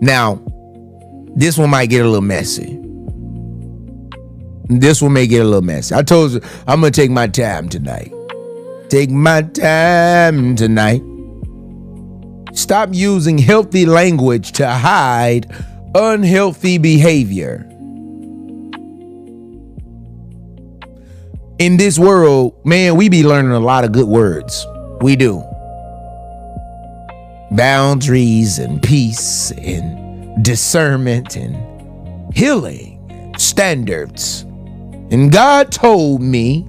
Now, this one might get a little messy. I told you, I'm going to take my time tonight. Stop using healthy language to hide unhealthy behavior. In this world, man, we be learning a lot of good words. We do. Boundaries and peace and discernment and healing and standards. And God told me,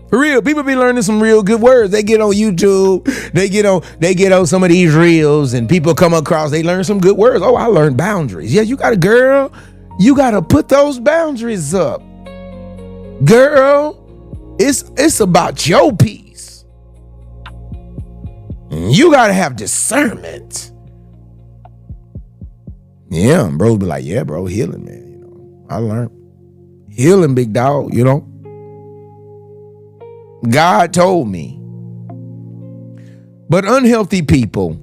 for real, people be learning some real good words. They get on YouTube, they get on some of these reels, and people come across, they learn some good words. Oh, I learned boundaries. Yeah, you got a girl, you got to put those boundaries up. Girl, it's about your peace. You got to have discernment. Yeah, bros be like, yeah, bro, healing, man. I learned healing, big dog, God told me. But unhealthy people,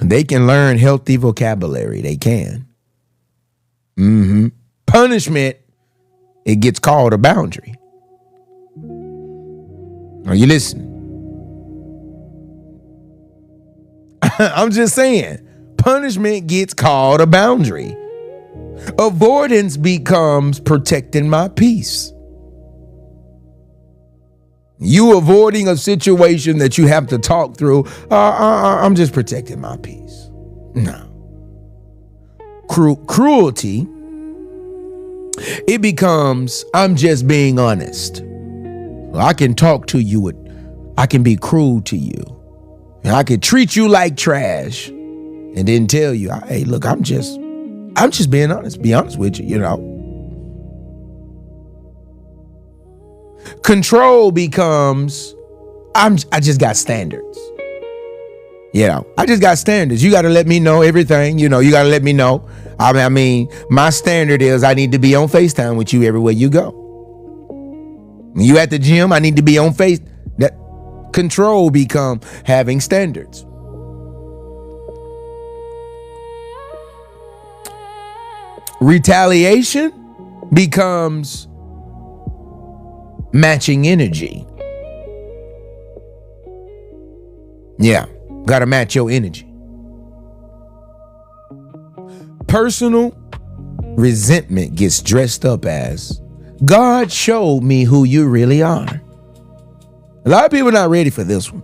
they can learn healthy vocabulary. They can. Punishment, it gets called a boundary. Are you listening? I'm just saying, punishment gets called a boundary. Avoidance becomes protecting my peace. You avoiding a situation that you have to talk through. I'm just protecting my peace. No. Cruelty, it becomes, I'm just being honest. I can talk to you. I can be cruel to you. And I could treat you like trash and then tell you, hey, look, I'm just being honest. Be honest with you, you know. Control becomes, I just got standards. You know, I just got standards. You got to let me know everything. You know, you got to let me know. I mean, my standard is I need to be on FaceTime with you everywhere you go. When you at the gym, I need to be on Face. That control become having standards. Retaliation becomes matching energy. Yeah, gotta match your energy. Personal resentment gets dressed up as God showed me who you really are. A lot of people are not ready for this one.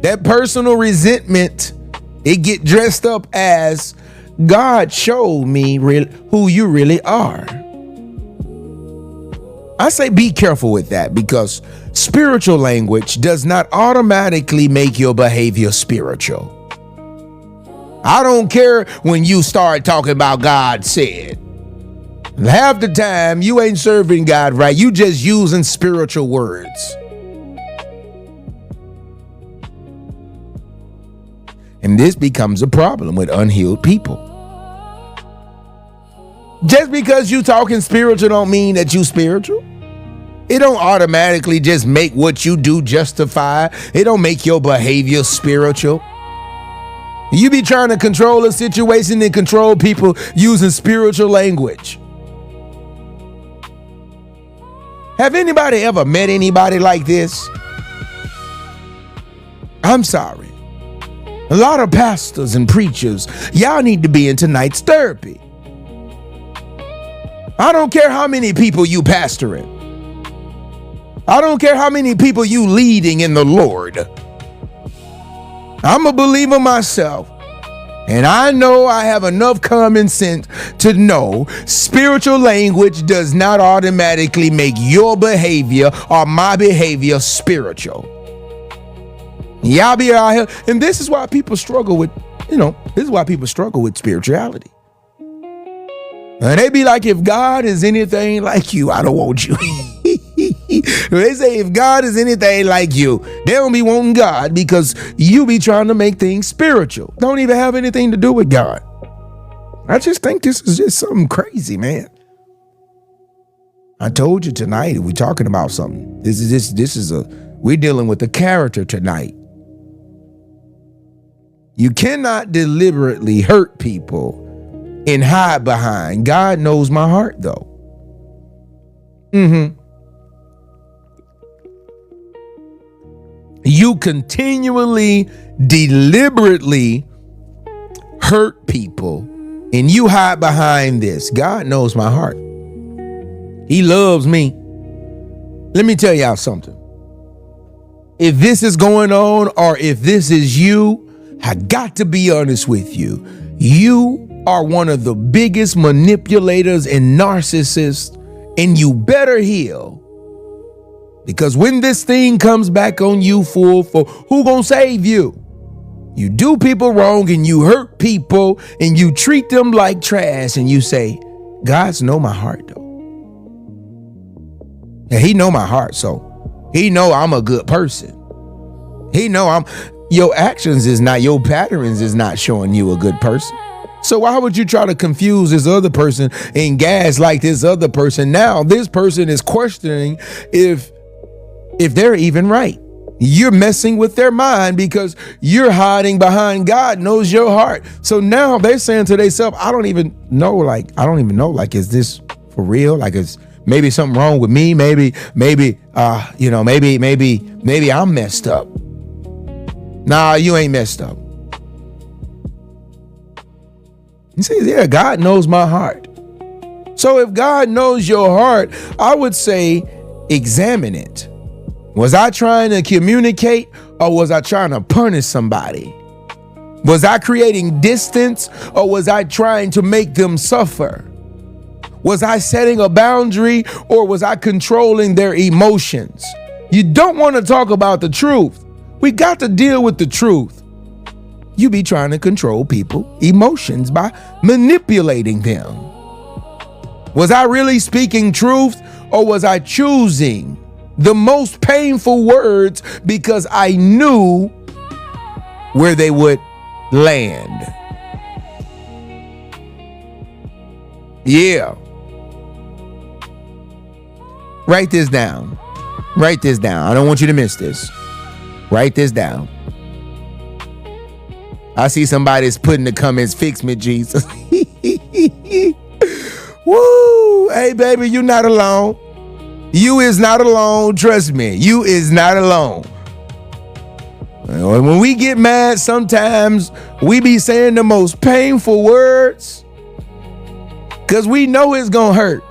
That personal resentment, it get dressed up as God showed me who you really are. I say be careful with that, because spiritual language does not automatically make your behavior spiritual. I don't care when you start talking about God said. Half the time you ain't serving God right. You just using spiritual words. And this becomes a problem with unhealed people. Just because you talking spiritual don't mean that you spiritual. It don't automatically just make what you do justify. It don't make your behavior spiritual. You be trying to control a situation and control people using spiritual language. Have anybody ever met anybody like this? I'm sorry. A lot of pastors and preachers, y'all need to be in tonight's therapy. I don't care how many people you pastoring. I don't care how many people you leading in the Lord. I'm a believer myself, and I know I have enough common sense to know spiritual language does not automatically make your behavior or my behavior spiritual. Y'all be out here, and this is why people struggle with, this is why people struggle with spirituality. And they be like, if God is anything like you, I don't want you. They say if God is anything like you, they don't be wanting God because you be trying to make things spiritual. Don't even have anything to do with God. I just think this is just something crazy, man. I told you tonight we're talking about something. We're dealing with the character tonight. You cannot deliberately hurt people and hide behind God knows my heart, though. You continually, deliberately hurt people and you hide behind this. God knows my heart. He loves me. Let me tell y'all something. If this is going on or if this is you, I got to be honest with you. You are one of the biggest manipulators and narcissists, and you better heal. Because when this thing comes back on you full, for who gonna save you? You do people wrong and you hurt people and you treat them like trash and you say, God's know my heart though. And he know my heart, so he know I'm a good person. He know your actions is not, your patterns is not showing you a good person. So why would you try to confuse this other person and gaslight this other person? Now this person is questioning if they're even right. You're messing with their mind because you're hiding behind God knows your heart. So now they're saying to themselves, I don't even know, is this for real? Like, is maybe something wrong with me? Maybe I'm messed up. Nah, you ain't messed up. He says, yeah, God knows my heart. So if God knows your heart, I would say examine it. Was I trying to communicate or was I trying to punish somebody? Was I creating distance or was I trying to make them suffer? Was I setting a boundary or was I controlling their emotions? You don't want to talk about the truth. we got to deal with the truth. You be trying to control people's emotions by manipulating them. Was I really speaking truth, or was I choosing the most painful words because I knew where they would land? Yeah. Write this down. Write this down. I don't want you to miss this. Write this down. I see somebody's putting in the comments, fix me, Jesus. Woo! Hey, baby, you not alone. You is not alone. Trust me, you is not alone. When we get mad, sometimes we be saying the most painful words because we know it's gonna hurt.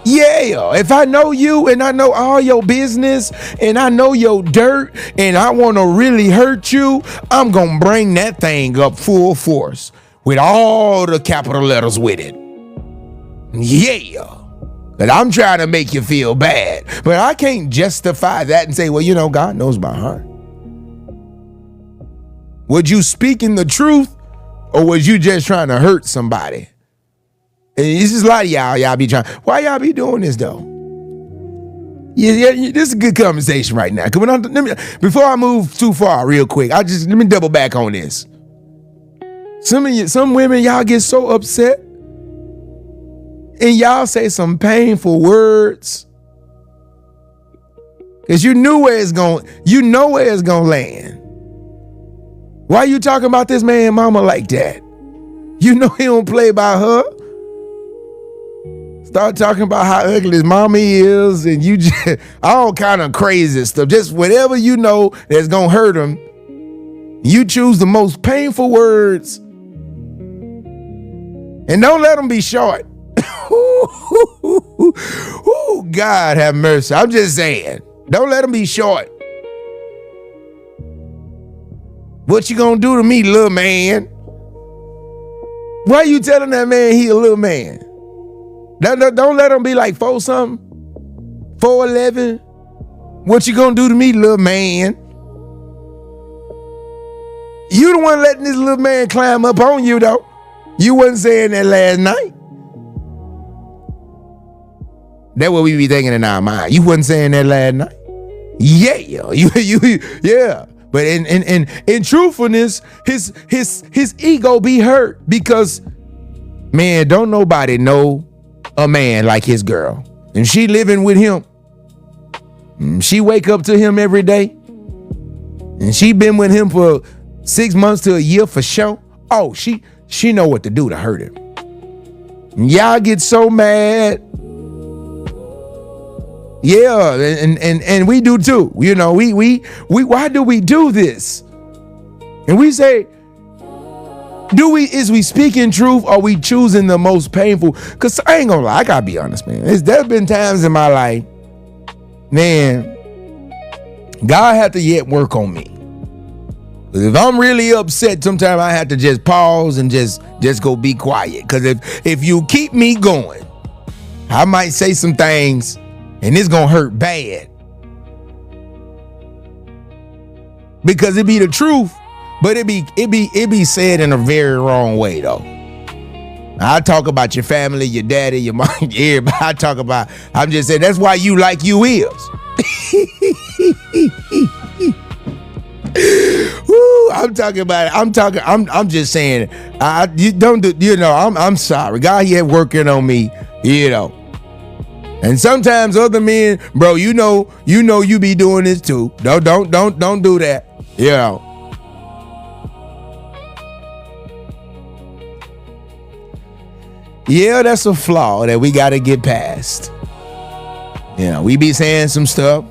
Yeah, if I know you and I know all your business and I know your dirt and I want to really hurt you, I'm going to bring that thing up full force with all the capital letters with it. Yeah, but I'm trying to make you feel bad, but I can't justify that and say, well, you know, God knows my heart. Was you speaking the truth, or was you just trying to hurt somebody? It's just a lot of y'all be trying. Why y'all be doing this though? Yeah, this is a good conversation right now. Before I move too far, real quick, let me double back on this. Some women, y'all get so upset, and y'all say some painful words, cause you know where it's gonna land. Why you talking about this man, mama, like that? You know he don't play by her. Start talking about how ugly his mama is, and you just all kind of crazy stuff. Just whatever you know that's gonna hurt him. You choose the most painful words, and don't let them be short. Ooh, God have mercy. I'm just saying, don't let them be short. What you gonna do to me, little man? Why you telling that man he a little man? Don't let him be like 4-something, 4'11". What you gonna do to me, little man? You the one letting this little man climb up on you, though. You wasn't saying that last night. That's what we be thinking in our mind. You wasn't saying that last night. Yeah, yeah. But in truthfulness, his ego be hurt because, man, don't nobody know a man like his girl, and she living with him. She wake up to him every day, and she been with him for 6 months to a year for sure. Oh, she know what to do to hurt him. And y'all get so mad. Yeah, and we do too. You know, we why do we do this? And we say, is we speaking truth, or we choosing the most painful? Because I ain't gonna lie, I gotta be honest, man. There's been times in my life, man, God had to yet work on me. If I'm really upset, sometimes I have to just pause and just go be quiet. Because if you keep me going, I might say some things and it's gonna hurt bad. Because it be the truth, but it be said in a very wrong way though. I talk about your family, your daddy, your mom, everybody. I'm just saying that's why you like you is. Woo, I'm talking about it. I'm just saying. You don't do. You know. I'm sorry. God here working on me. You know. And sometimes other men, bro. You know. You be doing this too. Don't do that. You know. Yeah, that's a flaw that we got to get past. You know, we be saying some stuff,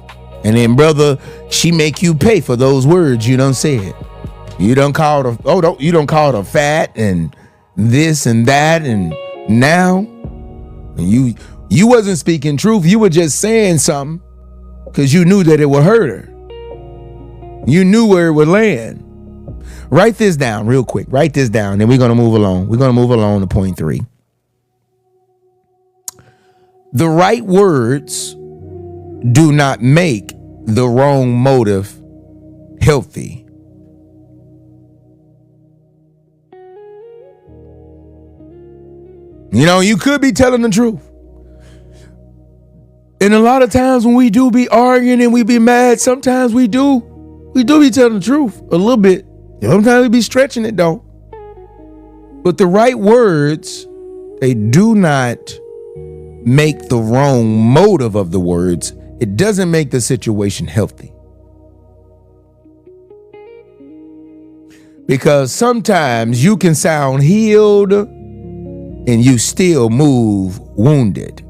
and then, brother, she make you pay for those words you done said. You done called her, you done called her fat and this and that, and now you wasn't speaking truth. You were just saying something because you knew that it would hurt her. You knew where it would land. Write this down real quick. Write this down, then we're gonna move along. We're gonna move along to point 3. The right words do not make the wrong motive healthy. You know, you could be telling the truth. And a lot of times when we do be arguing and we be mad, sometimes we do be telling the truth a little bit. Sometimes we be stretching it though. But the right words, they do not make the wrong motive of the words. It doesn't make the situation healthy. Because sometimes you can sound healed and you still move wounded.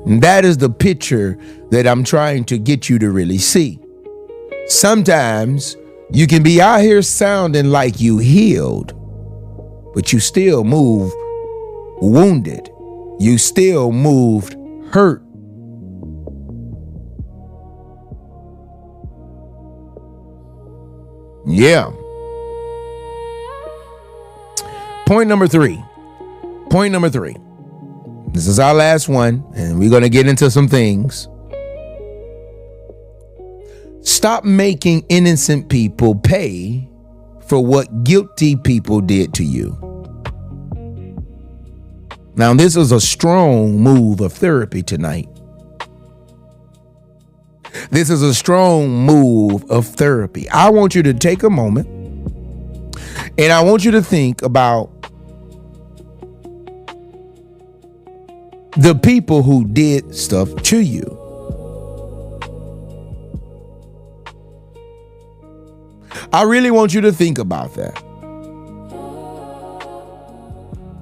And that is the picture that I'm trying to get you to really see. Sometimes you can be out here sounding like you healed, but you still move wounded. You still moved hurt. Yeah. Point number three. This is our last one, and we're going to get into some things. Stop making innocent people pay for what guilty people did to you. Now, this is a strong move of therapy tonight. This is a strong move of therapy. I want you to take a moment and I want you to think about the people who did stuff to you. I really want you to think about that.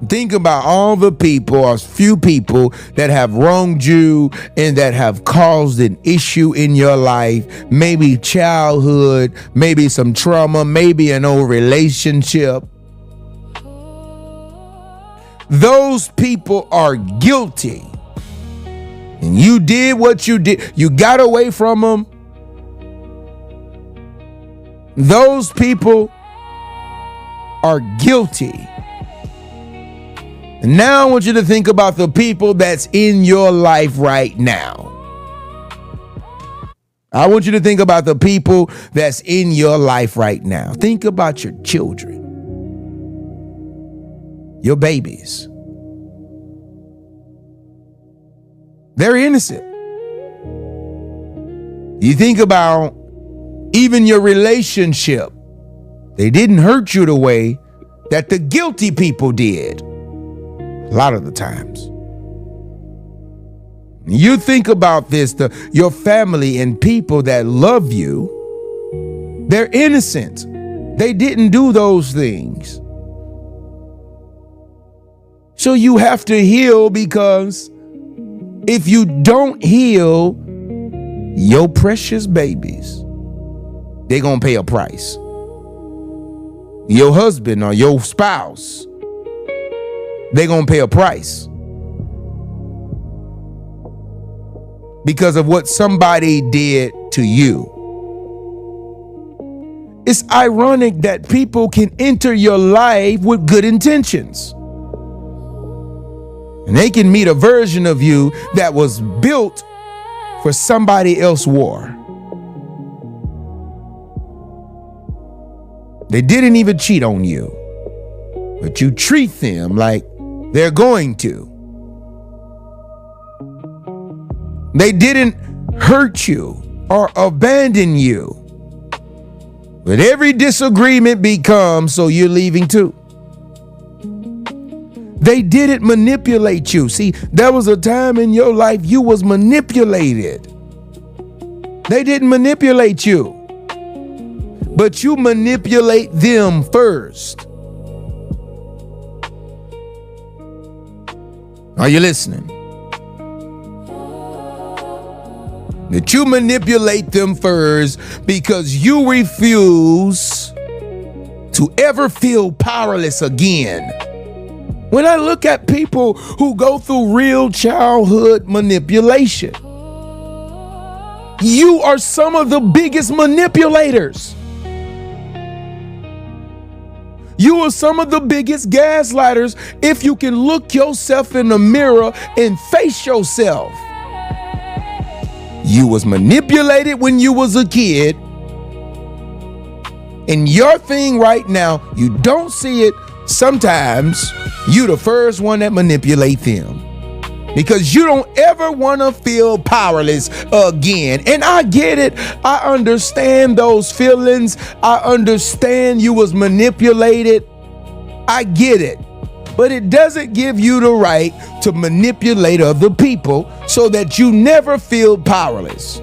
Think about all the people, or few people, that have wronged you and that have caused an issue in your life. Maybe childhood, maybe some trauma, maybe an old relationship. Those people are guilty. And you did what you did. You got away from them. Those people are guilty. And now I want you to think about the people that's in your life right now. I want you to think about the people that's in your life right now. Think about your children, your babies. They're innocent. You think about even your relationship. They didn't hurt you the way that the guilty people did. A lot of the times. You think about this, your family and people that love you, they're innocent. They didn't do those things. So you have to heal, because if you don't heal, your precious babies, they're going to pay a price. Your husband or your spouse, they're going to pay a price because of what somebody did to you. It's ironic that people can enter your life with good intentions, and they can meet a version of you that was built for somebody else's war. They didn't even cheat on you, but you treat them like they're going to. They didn't hurt you or abandon you, but every disagreement becomes, so you're leaving too. They didn't manipulate you. See, there was a time in your life you was manipulated. They didn't manipulate you, but you manipulate them first. Are you listening? That you manipulate them first because you refuse to ever feel powerless again. When I look at people who go through real childhood manipulation, you are some of the biggest manipulators. You are some of the biggest gaslighters if you can look yourself in the mirror and face yourself. You was manipulated when you was a kid. And your thing right now, you don't see it. Sometimes you the first one that manipulate them, because you don't ever want to feel powerless again. And I get it. I understand those feelings. I understand you was manipulated. I get it. But it doesn't give you the right to manipulate other people so that you never feel powerless.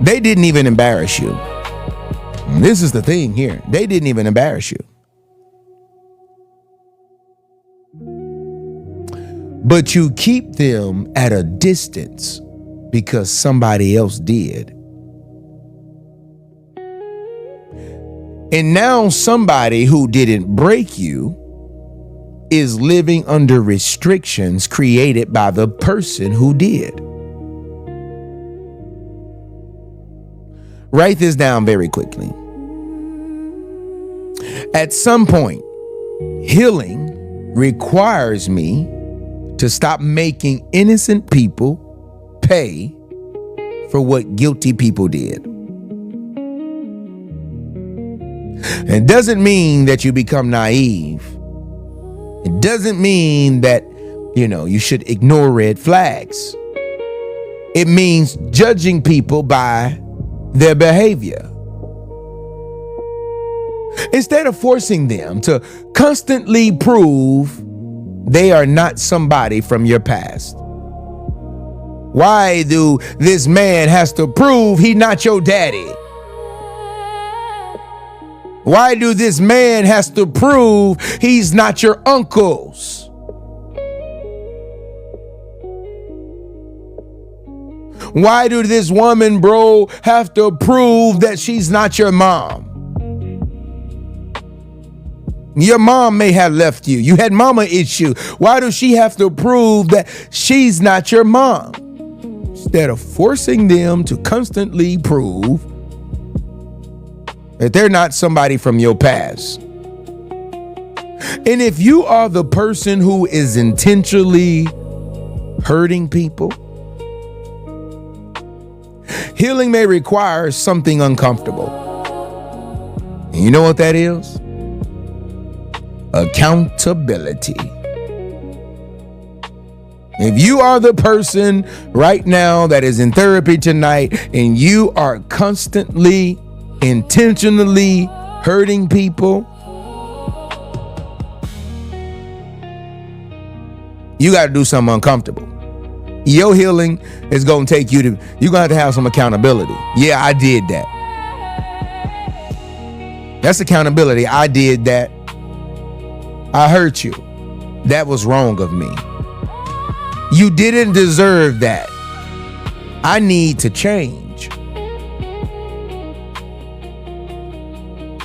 They didn't even embarrass you. This is the thing here. They didn't even embarrass you. But you keep them at a distance because somebody else did. And now somebody who didn't break you is living under restrictions created by the person who did. Write this down very quickly. At some point, healing requires me to stop making innocent people pay for what guilty people did. It doesn't mean that you become naive. It doesn't mean that, you should ignore red flags. It means judging people by their behavior. Instead of forcing them to constantly prove they are not somebody from your past. Why do this man has to prove he not your daddy? Why do this man has to prove he's not your uncles? Why do this woman, bro, have to prove that she's not your mom? Your mom may have left you. You had mama issue. Why does she have to prove that she's not your mom? Instead of forcing them to constantly prove that they're not somebody from your past. And if you are the person who is intentionally hurting people, healing may require something uncomfortable. And you know what that is? Accountability. If you are the person right now that is in therapy tonight and you are constantly, intentionally hurting people, you got to do something uncomfortable. Your healing is going to take you to, you're going to have some accountability. Yeah, I did that. That's accountability. I did that. I hurt you. That was wrong of me. You didn't deserve that. I need to change.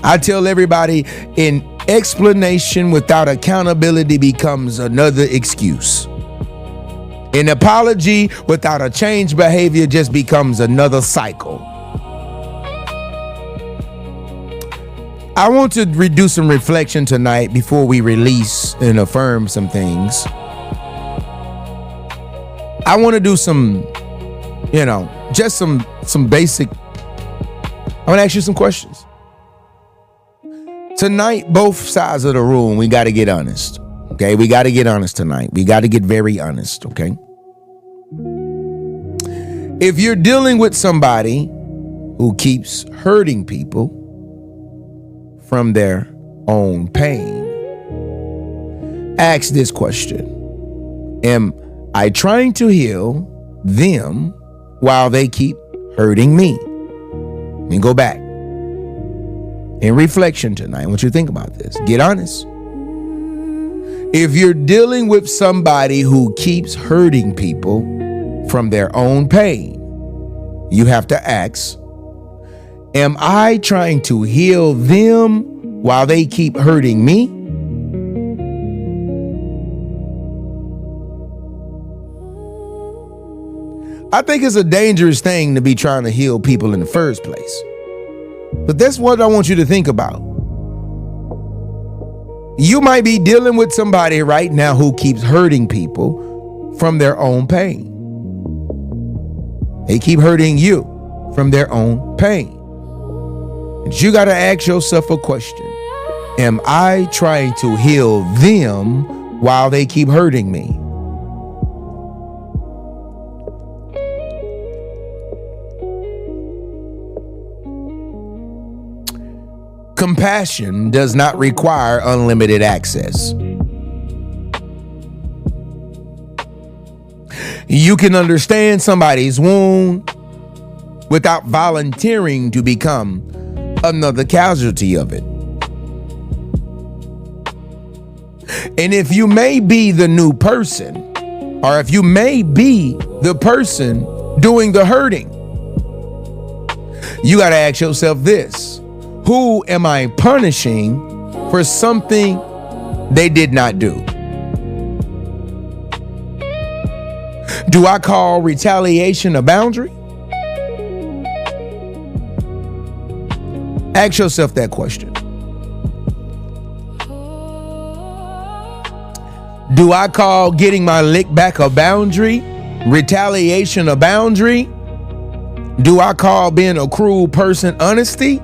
I tell everybody, an explanation without accountability becomes another excuse. An apology without a changed behavior just becomes another cycle. I want to do some reflection tonight before we release and affirm some things. I want to do some, just some basic. I want to ask you some questions. Tonight, both sides of the room, we got to get honest. Okay, we got to get honest tonight. We got to get very honest, okay? If you're dealing with somebody who keeps hurting people from their own pain, ask this question. Am I trying to heal them while they keep hurting me? Let me go back. In reflection tonight, I want you to think about this. Get honest. If you're dealing with somebody who keeps hurting people from their own pain, you have to ask, am I trying to heal them while they keep hurting me? I think it's a dangerous thing to be trying to heal people in the first place. But that's what I want you to think about. You might be dealing with somebody right now who keeps hurting people from their own pain. They keep hurting you from their own pain. And you got to ask yourself a question. Am I trying to heal them while they keep hurting me? Compassion does not require unlimited access. You can understand somebody's wound without volunteering to become another casualty of it. And if you may be the new person, or if you may be the person doing the hurting, you got to ask yourself this: who am I punishing for something they did not do? Do I call retaliation a boundary? Ask yourself that question. Do I call getting my lick back a boundary? Retaliation a boundary? Do I call being a cruel person honesty?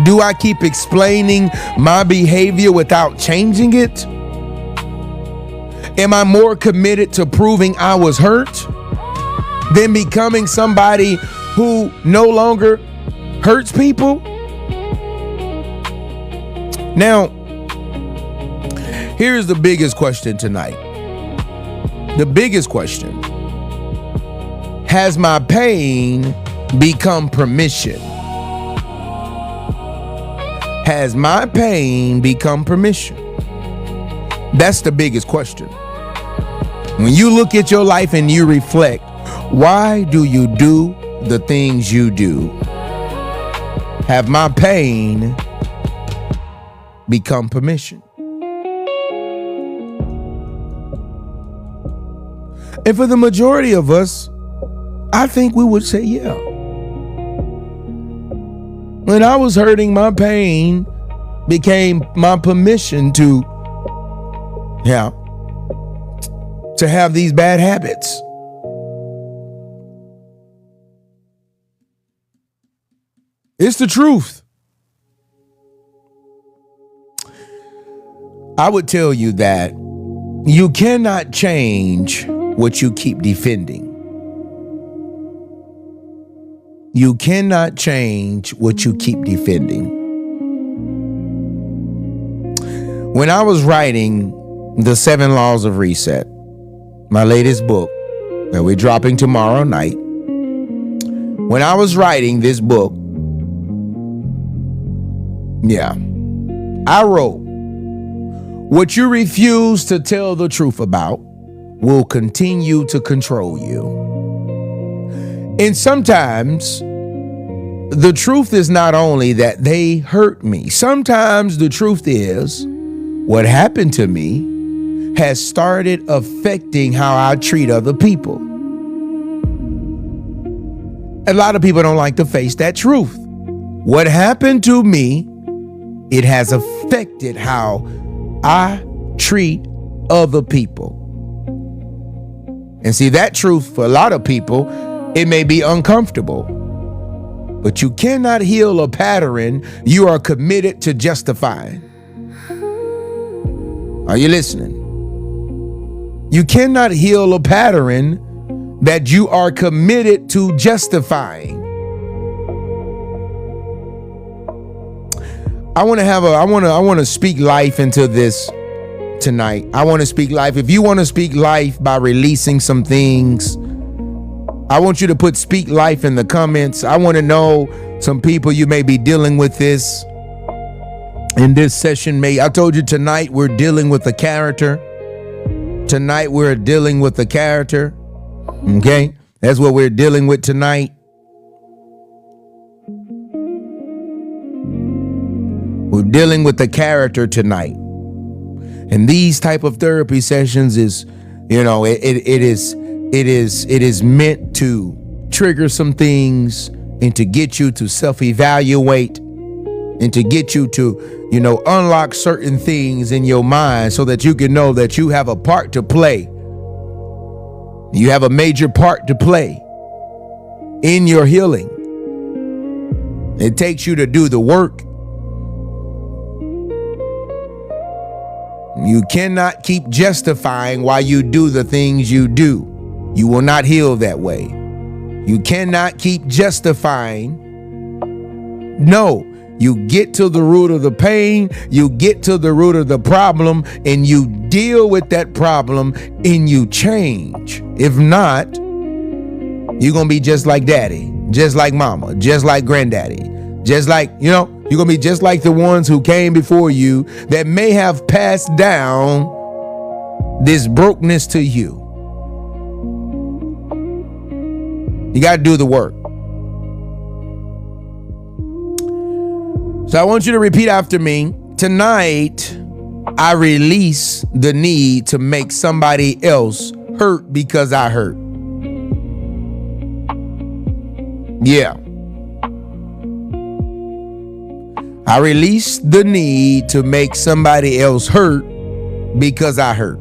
Do I keep explaining my behavior without changing it? Am I more committed to proving I was hurt than becoming somebody who no longer hurts people? Now, here's the biggest question tonight. The biggest question: has my pain become permission? Has my pain become permission? That's the biggest question. When you look at your life and you reflect, why do you do the things you do? Have my pain become permission? And for the majority of us, I think we would say, yeah. When I was hurting, my pain became my permission to have these bad habits. It's the truth. I would tell you that you cannot change what you keep defending. You cannot change what you keep defending. When I was writing The 7 Laws of Reset, my latest book that we're dropping tomorrow night, when I was writing this book, I wrote, what you refuse to tell the truth about will continue to control you. And sometimes the truth is not only that they hurt me. Sometimes the truth is what happened to me has started affecting how I treat other people. A lot of people don't like to face that truth. What happened to me, it has affected how I treat other people. And see, that truth for a lot of people, it may be uncomfortable, but you cannot heal a pattern you are committed to justifying. Are you listening? You cannot heal a pattern that you are committed to justifying. I want to speak life into this tonight. I want to speak life. If you want to speak life by releasing some things, I want you to put speak life in the comments. I want to know some people you may be dealing with this in this session. I told you tonight we're dealing with a character. Tonight we're dealing with a character. Okay? That's what we're dealing with tonight. We're dealing with the character tonight. And these type of therapy sessions is, it is meant to trigger some things and to get you to self-evaluate and to get you to, unlock certain things in your mind so that you can know that you have a part to play. You have a major part to play in your healing. It takes you to do the work. You cannot keep justifying why you do the things you do. You will not heal that way. You cannot keep justifying. No, you get to the root of the pain, you get to the root of the problem, and you deal with that problem and you change. If not, you're going to be just like daddy, just like mama, just like granddaddy, just like, you're going to be just like the ones who came before you that may have passed down this brokenness to you. You got to do the work. So I want you to repeat after me. Tonight, I release the need to make somebody else hurt because I hurt. Yeah. I release the need to make somebody else hurt because I hurt.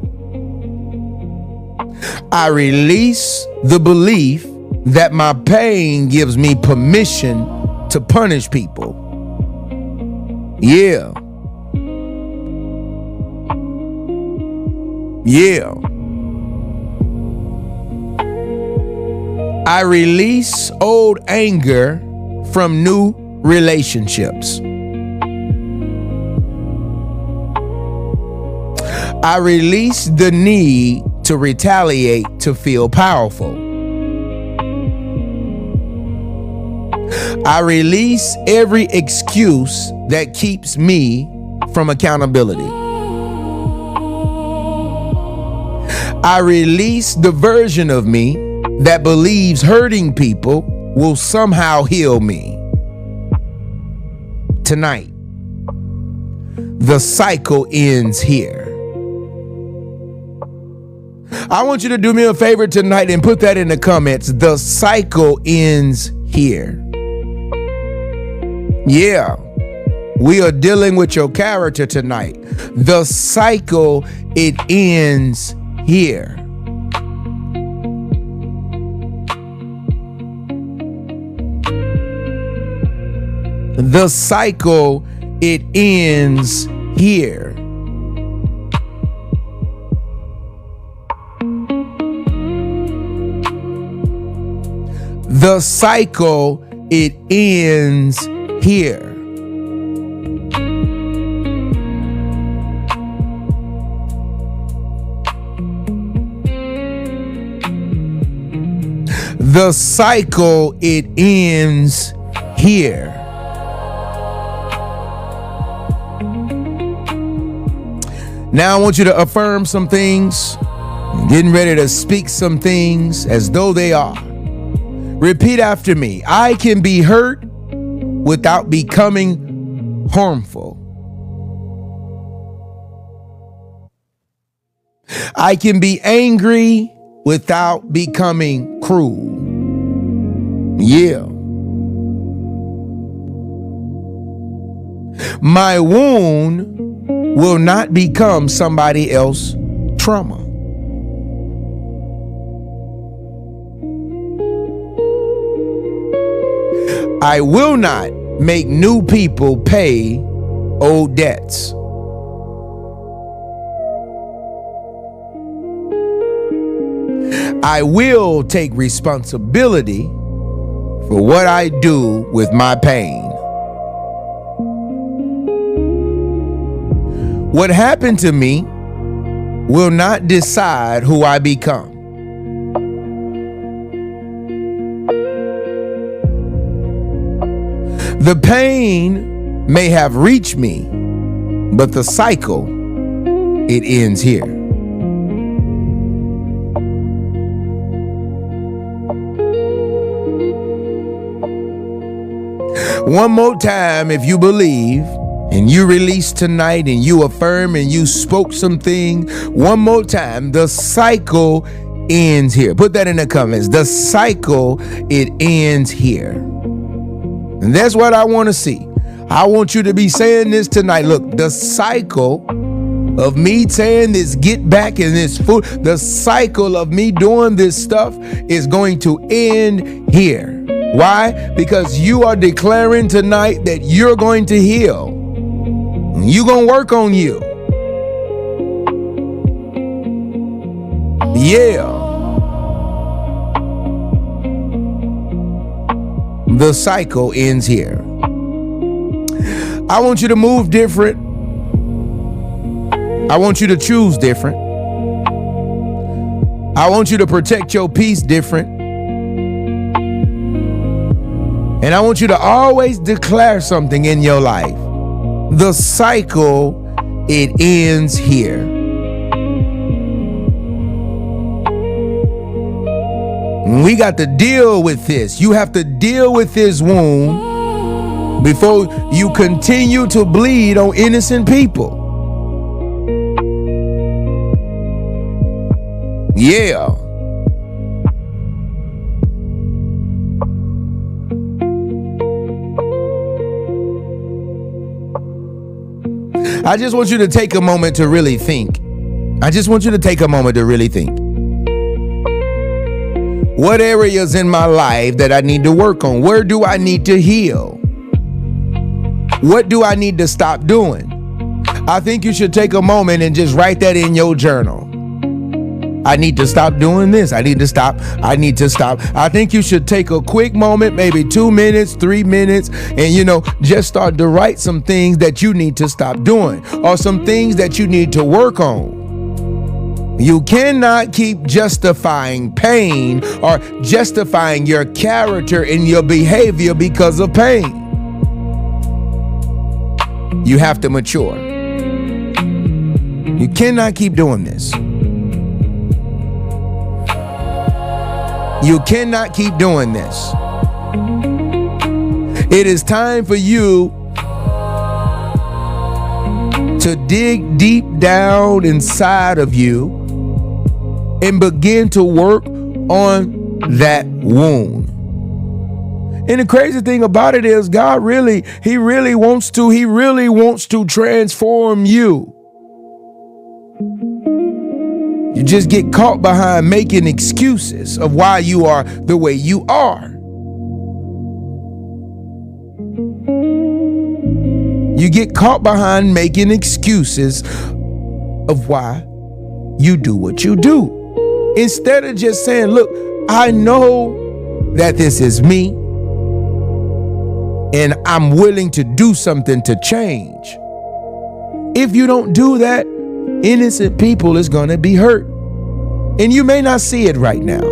I release the belief that my pain gives me permission to punish people. Yeah. Yeah. I release old anger from new relationships. I release the need to retaliate to feel powerful. I release every excuse that keeps me from accountability. I release the version of me that believes hurting people will somehow heal me. Tonight, the cycle ends here. I want you to do me a favor tonight and put that in the comments. The cycle ends here. Yeah, we are dealing with your character tonight. The cycle, it ends here. The cycle, it ends here. The cycle, it ends here. The cycle, it ends here. Now I want you to affirm some things, getting ready to speak some things as though they are. Repeat after me. I can be hurt without becoming harmful. I can be angry without becoming cruel. Yeah. My wound will not become somebody else's trauma. I will not make new people pay old debts. I will take responsibility for what I do with my pain. What happened to me will not decide who I become. The pain may have reached me, but the cycle, it ends here. One more time, if you believe and you release tonight and you affirm and you spoke something, one more time, the cycle ends here. Put that in the comments. The cycle, it ends here. And that's what I want to see. I want you to be saying this tonight. Look, the cycle of me saying this get back in this food, the cycle of me doing this stuff is going to end here. Why? Because you are declaring tonight that you're going to heal. You're going to work on you. Yeah. The cycle ends here. I want you to move different. I want you to choose different. I want you to protect your peace different. And I want you to always declare something in your life. The cycle, it ends here. We got to deal with this. You have to deal with this wound before you continue to bleed on innocent people. Yeah. I just want you to take a moment to really think. What areas in my life that I need to work on? Where do I need to heal? What do I need to stop doing? I think you should take a moment and just write that in your journal. I need to stop doing this. I need to stop. I think you should take a quick moment, maybe 2 minutes, 3 minutes, and just start to write some things that you need to stop doing or some things that you need to work on. You cannot keep justifying pain or justifying your character and your behavior because of pain. You have to mature. You cannot keep doing this. You cannot keep doing this. It is time for you to dig deep down inside of you and begin to work on that wound. And the crazy thing about it is God really wants to transform you. You just get caught behind making excuses of why you are the way you are. You get caught behind making excuses of why you do what you do. Instead of just saying, look, I know that this is me and I'm willing to do something to change. If you don't do that, innocent people is going to be hurt. And you may not see it right now.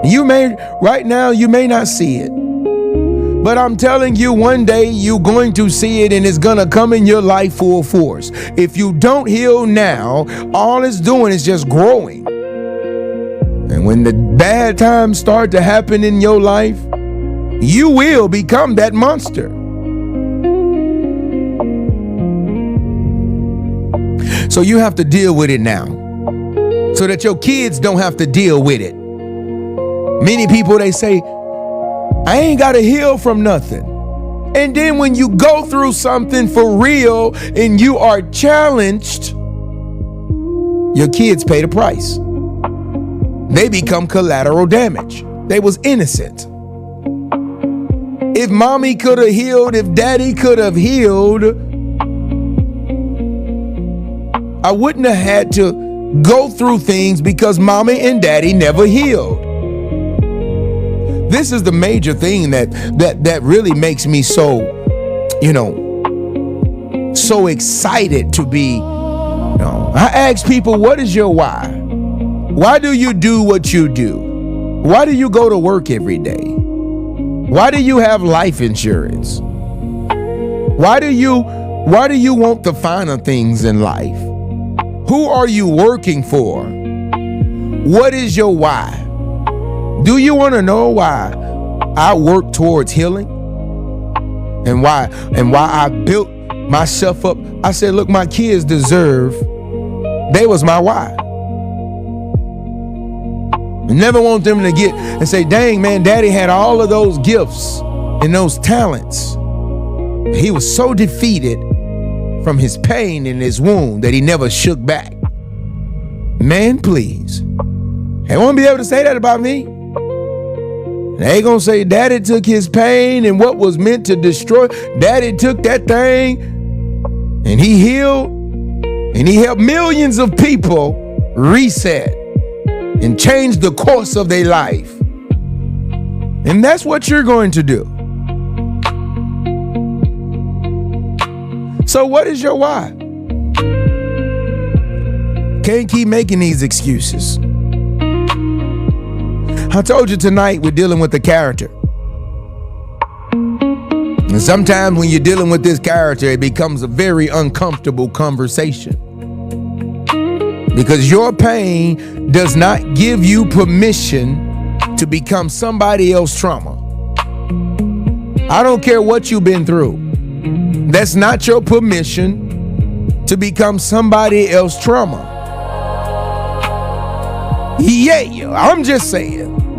You may not see it. But I'm telling you, one day you're going to see it and it's going to come in your life full force. If you don't heal now, all it's doing is just growing. And when the bad times start to happen in your life, you will become that monster. So you have to deal with it now, so that your kids don't have to deal with it. Many people, they say, I ain't got to heal from nothing. And then when you go through something for real and you are challenged, your kids pay the price. They become collateral damage. They was innocent. If mommy could have healed, if daddy could have healed, I wouldn't have had to go through things because mommy and daddy never healed. This is the major thing that really makes me so excited to be. I ask people, what is your why? Why do you do what you do? Why do you go to work every day? Why do you have life insurance? Why do you want the finer things in life? Who are you working for? What is your why? Do you want to know why I work towards healing? And why I built myself up? I said, look, my kids deserve. They was my why. I never want them to get and say, dang man, daddy had all of those gifts and those talents. He was so defeated from his pain and his wound that he never shook back. Man, please. They won't be able to say that about me. They ain't gonna say Daddy took his pain and what was meant to destroy. Daddy took that thing and he healed and he helped millions of people reset and change the course of their life. And that's what you're going to do. So what is your why? Can't keep making these excuses. I told you tonight we're dealing with a character. And sometimes when you're dealing with this character, it becomes a very uncomfortable conversation. Because your pain does not give you permission to become somebody else's trauma. I don't care what you've been through. That's not your permission to become somebody else's trauma. Yeah, I'm just saying.